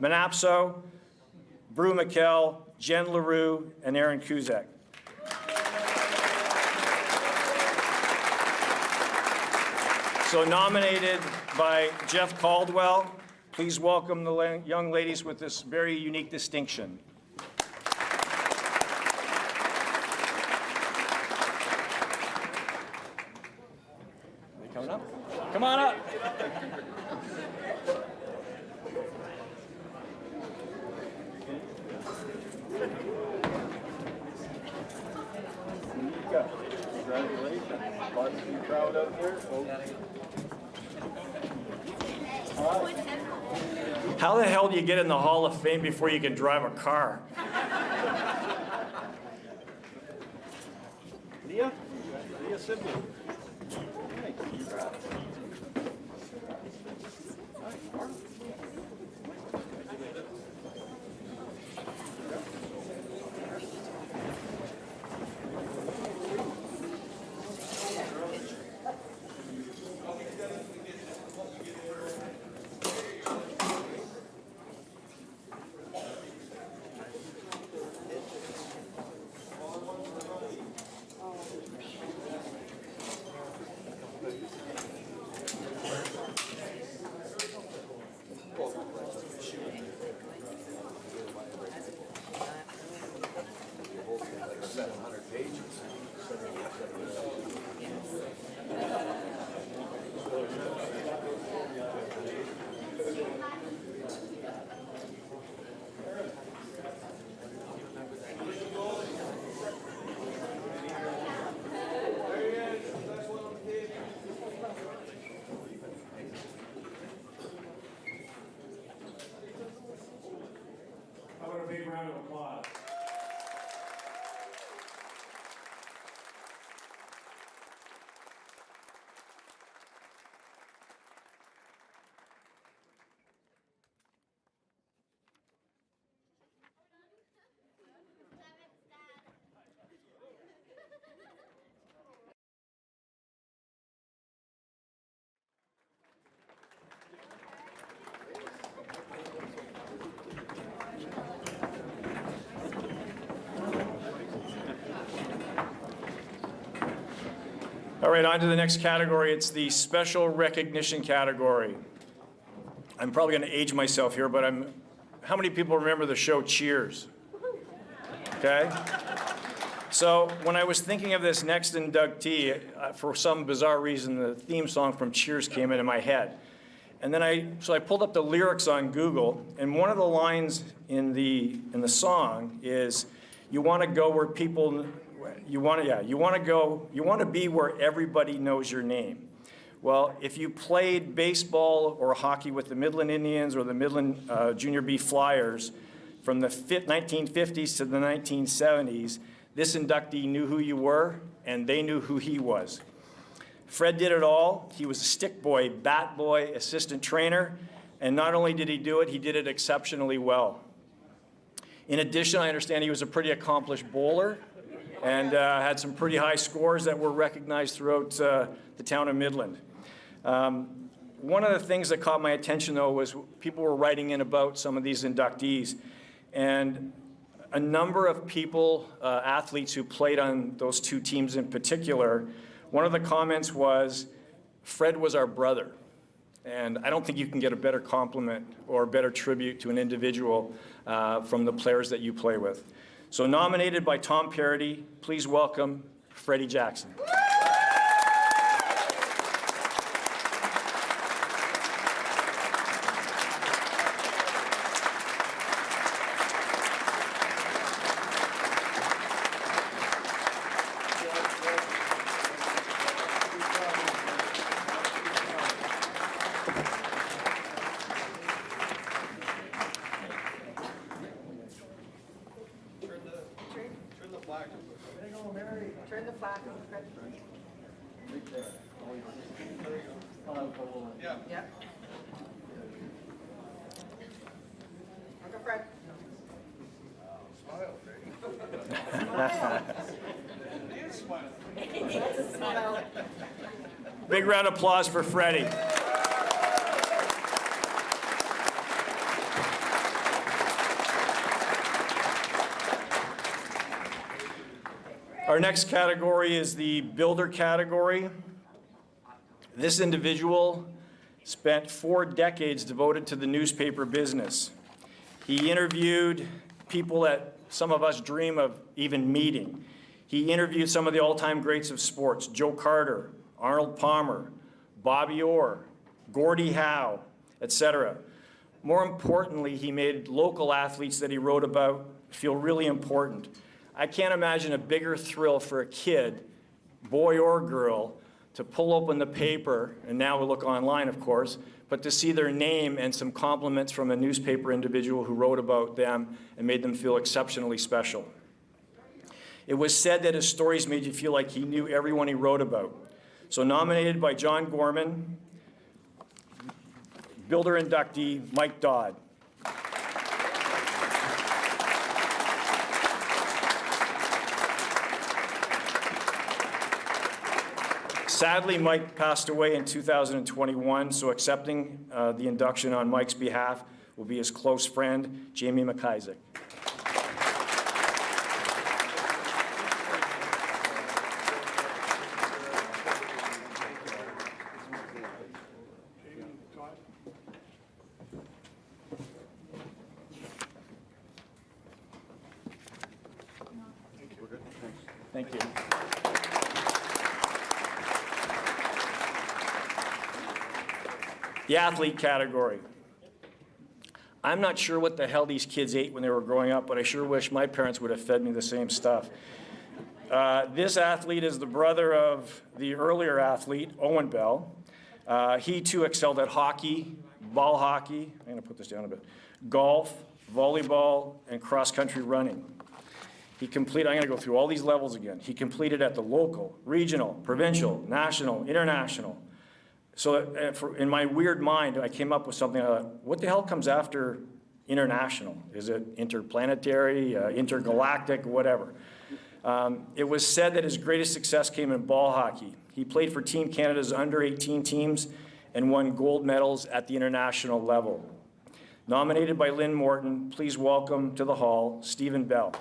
Manapso, Brew McKell, Jen LaRue, and Aaron Kuzak. So nominated by Jeff Caldwell, please welcome the young ladies with this very unique distinction. Are they coming up? Come on up. Congratulations. Lots to be proud of here, folks. How the hell do you get in the Hall of Fame before you can drive a car? Leah Sibley. How about a big round of applause? All right, on to the next category. It's the special recognition category. I'm probably going to age myself here, but how many people remember the show Cheers? Okay. So when I was thinking of this next inductee, for some bizarre reason, the theme song from Cheers came into my head. And then I pulled up the lyrics on Google, and one of the lines in the song is, "You want to go where people." You want to be where everybody knows your name. Well, if you played baseball or hockey with the Midland Indians or the Midland Junior B Flyers from the 1950s to the 1970s, this inductee knew who you were, and they knew who he was. Fred did it all. He was a stick boy, bat boy, assistant trainer, and not only did he do it, he did it exceptionally well. In addition, I understand he was a pretty accomplished bowler, and had some pretty high scores that were recognized throughout the town of Midland. One of the things that caught my attention, though, was people were writing in about some of these inductees. And a number of people, athletes who played on those two teams in particular, one of the comments was, "Fred was our brother." And I don't think you can get a better compliment or a better tribute to an individual from the players that you play with. So nominated by Tom Parody, please welcome Freddie Jackson. Turn the flag on, Fred. Yeah. Uncle Fred. Smile. Big round of applause for Freddie. Our next category is the builder category. This individual spent 4 decades devoted to the newspaper business. He interviewed people that some of us dream of even meeting. He interviewed some of the all-time greats of sports, Joe Carter, Arnold Palmer, Bobby Orr, Gordie Howe, etc. More importantly, he made local athletes that he wrote about feel really important. I can't imagine a bigger thrill for a kid, boy or girl, to pull open the paper, and now we look online, of course, but to see their name and some compliments from a newspaper individual who wrote about them and made them feel exceptionally special. It was said that his stories made you feel like he knew everyone he wrote about. So nominated by John Gorman, builder inductee Mike Dodd. Sadly, Mike passed away in 2021, so accepting the induction on Mike's behalf will be his close friend, Jamie McIsaac. Thank you. The athlete category. I'm not sure what the hell these kids ate when they were growing up, but I sure wish my parents would have fed me the same stuff. This athlete is the brother of the earlier athlete, Owen Bell. He too excelled at hockey, ball hockey, I'm gonna put this down a bit, golf, volleyball, and cross-country running. He completed, I'm gonna go through all these levels again. He completed at the local, regional, provincial, national, international. So in my weird mind, I came up with something, what the hell comes after international? Is it interplanetary, intergalactic, whatever? It was said that his greatest success came in ball hockey. He played for Team Canada's under-18 teams and won gold medals at the international level. Nominated by Lynn Morton, please welcome to the hall, Stephen Bell.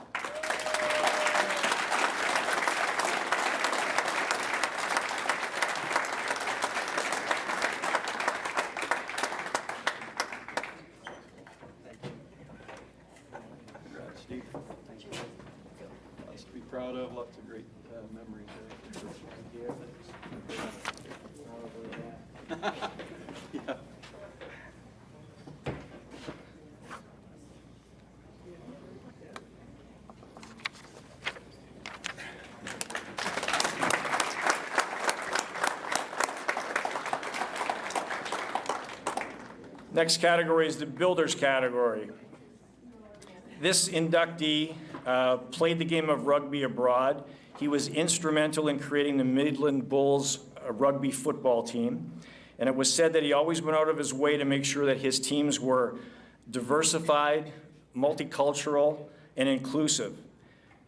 Lots to be proud of, lots of great memories there. Yeah. Next category is the builders category. This inductee played the game of rugby abroad. He was instrumental in creating the Midland Bulls rugby football team. And it was said that he always went out of his way to make sure that his teams were diversified, multicultural, and inclusive.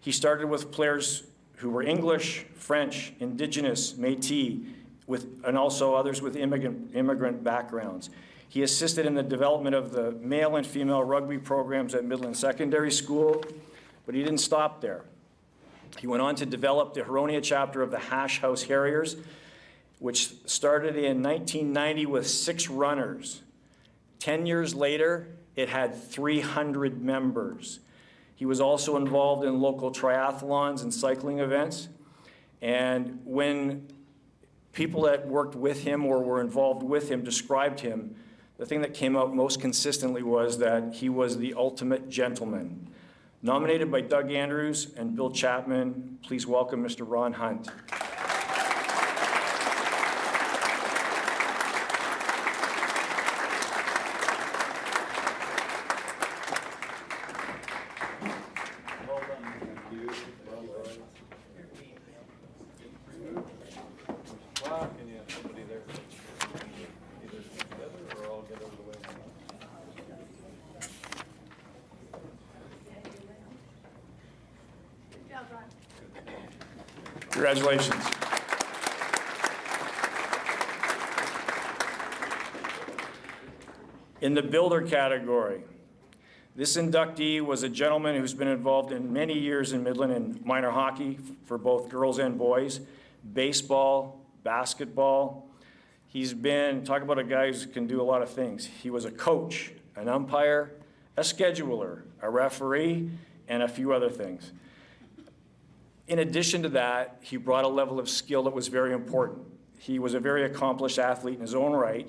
He started with players who were English, French, Indigenous, Métis, and also others with immigrant backgrounds. He assisted in the development of the male and female rugby programs at Midland Secondary School, but he didn't stop there. He went on to develop the Huronia chapter of the Hash House Harriers, which started in 1990 with 6 runners. 10 years later, it had 300 members. He was also involved in local triathlons and cycling events. And when people that worked with him or were involved with him described him, the thing that came out most consistently was that he was the ultimate gentleman. Nominated by Doug Andrews and Bill Chapman, please welcome Mr. Ron Hunt. Congratulations. In the builder category, this inductee was a gentleman who's been involved in many years in Midland in minor hockey for both girls and boys, baseball, basketball. He's been, talk about a guy who can do a lot of things. He was a coach, an umpire, a scheduler, a referee, and a few other things. In addition to that, he brought a level of skill that was very important. He was a very accomplished athlete in his own right.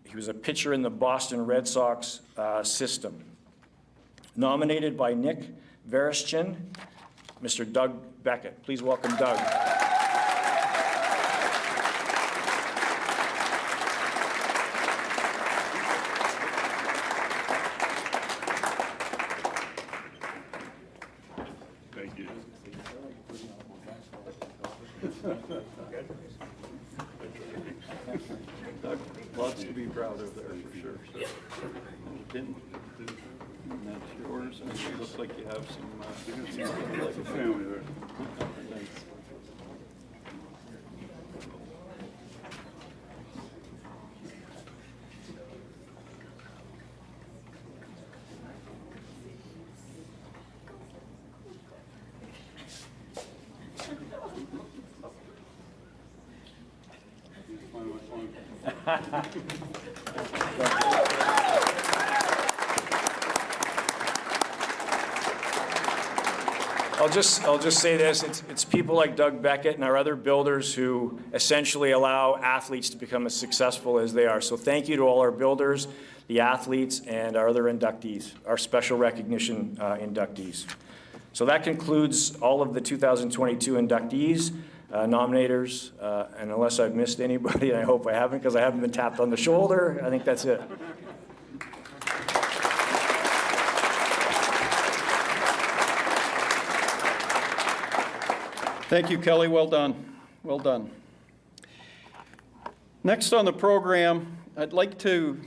He was a pitcher in the Boston Red Sox system. Nominated by Nick Vereshchin, Mr. Doug Beckett. Please welcome Doug. Thank you. Doug, lots to be proud of there for sure. So, and that's yours, and it looks like you have some, like a family there. Thanks. I'll just say this, it's people like Doug Beckett and our other builders who essentially allow athletes to become as successful as they are. So thank you to all our builders, the athletes, and our other inductees, our special recognition inductees. So that concludes all of the 2022 inductees, nominators, and unless I've missed anybody, and I hope I haven't because I haven't been tapped on the shoulder, I think that's it. Thank you, Kelly. Well done. Well done. Next on the program, I'd like to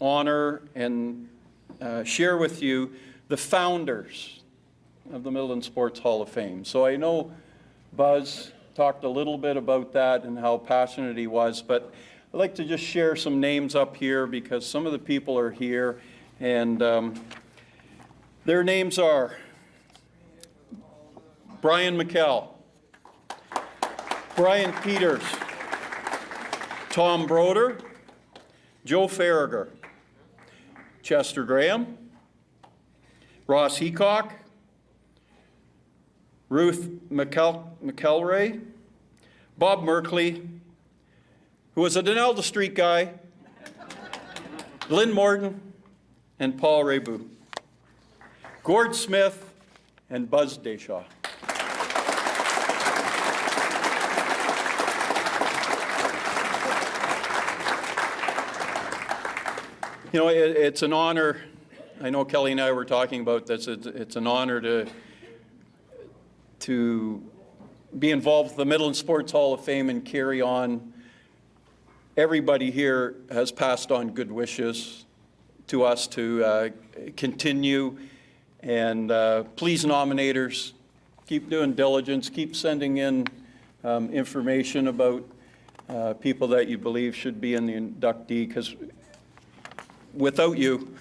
honor and share with you the founders of the Midland Sports Hall of Fame. So I know Buzz talked a little bit about that and how passionate he was, but I'd like to just share some names up here because some of the people are here, and their names are Brian McKell, Brian Peters, Tom Broder, Joe Farragher, Chester Graham, Ross Heacock, Ruth McElray, Bob Merkley, who was a Donalda Street guy, Lynn Morton, and Paul Rebu, Gord Smith, and Buzz Deshaw. You know, it's an honor. I know Kelly and I were talking about this. It's an honor to be involved with the Midland Sports Hall of Fame and carry on. Everybody here has passed on good wishes to us to continue. And please, nominators, keep doing diligence. Keep sending in information about people that you believe should be in the inductee, because without you,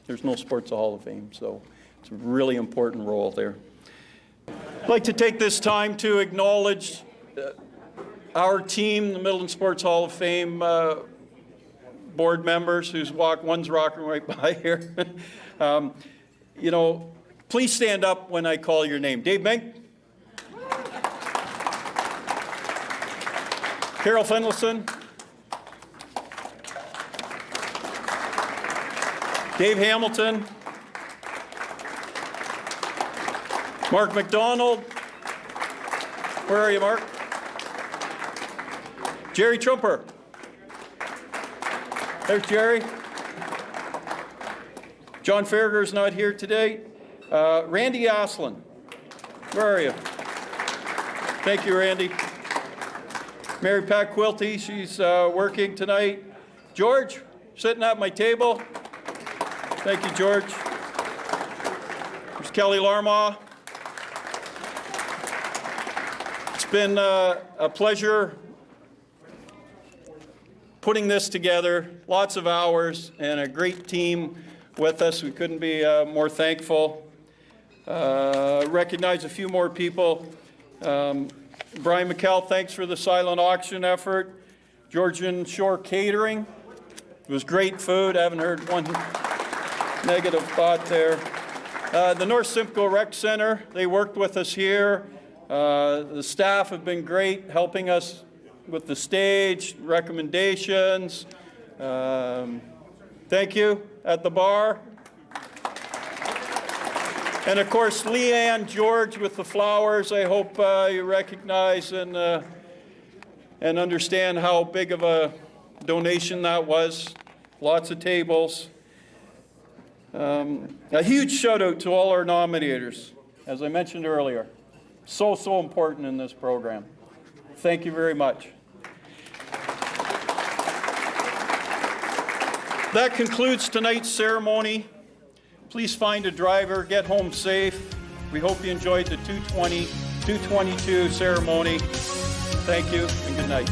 there's no Sports Hall of Fame, so it's a really important role there. I'd like to take this time to acknowledge our team, the Midland Sports Hall of Fame board members, one's rocking right by here. You know, please stand up when I call your name. Dave Mink? Carol Finlayson. Dave Hamilton. Mark McDonald. Where are you, Mark? Jerry Trumper. There's Jerry. John Farragher's not here today. Randy Aslin. Where are you? Thank you, Randy. Mary Pat Quilty, she's working tonight. George, sitting at my table. Thank you, George. There's Kelly Larmaw. It's been a pleasure putting this together, lots of hours, and a great team with us. We couldn't be more thankful. Recognize a few more people. Brian McCall, thanks for the silent auction effort. Georgian Shore Catering. It was great food. I haven't heard one negative thought there. The North Simcoe Rec Center, they worked with us here. The staff have been great, helping us with the stage, recommendations. Thank you at the bar. And of course, Leanne George with the flowers. I hope you recognize and understand how big of a donation that was. Lots of tables. A huge shout out to all our nominators, as I mentioned earlier. So important in this program. Thank you very much. That concludes tonight's ceremony. Please find a driver, get home safe. We hope you enjoyed the 222 ceremony. Thank you and good night.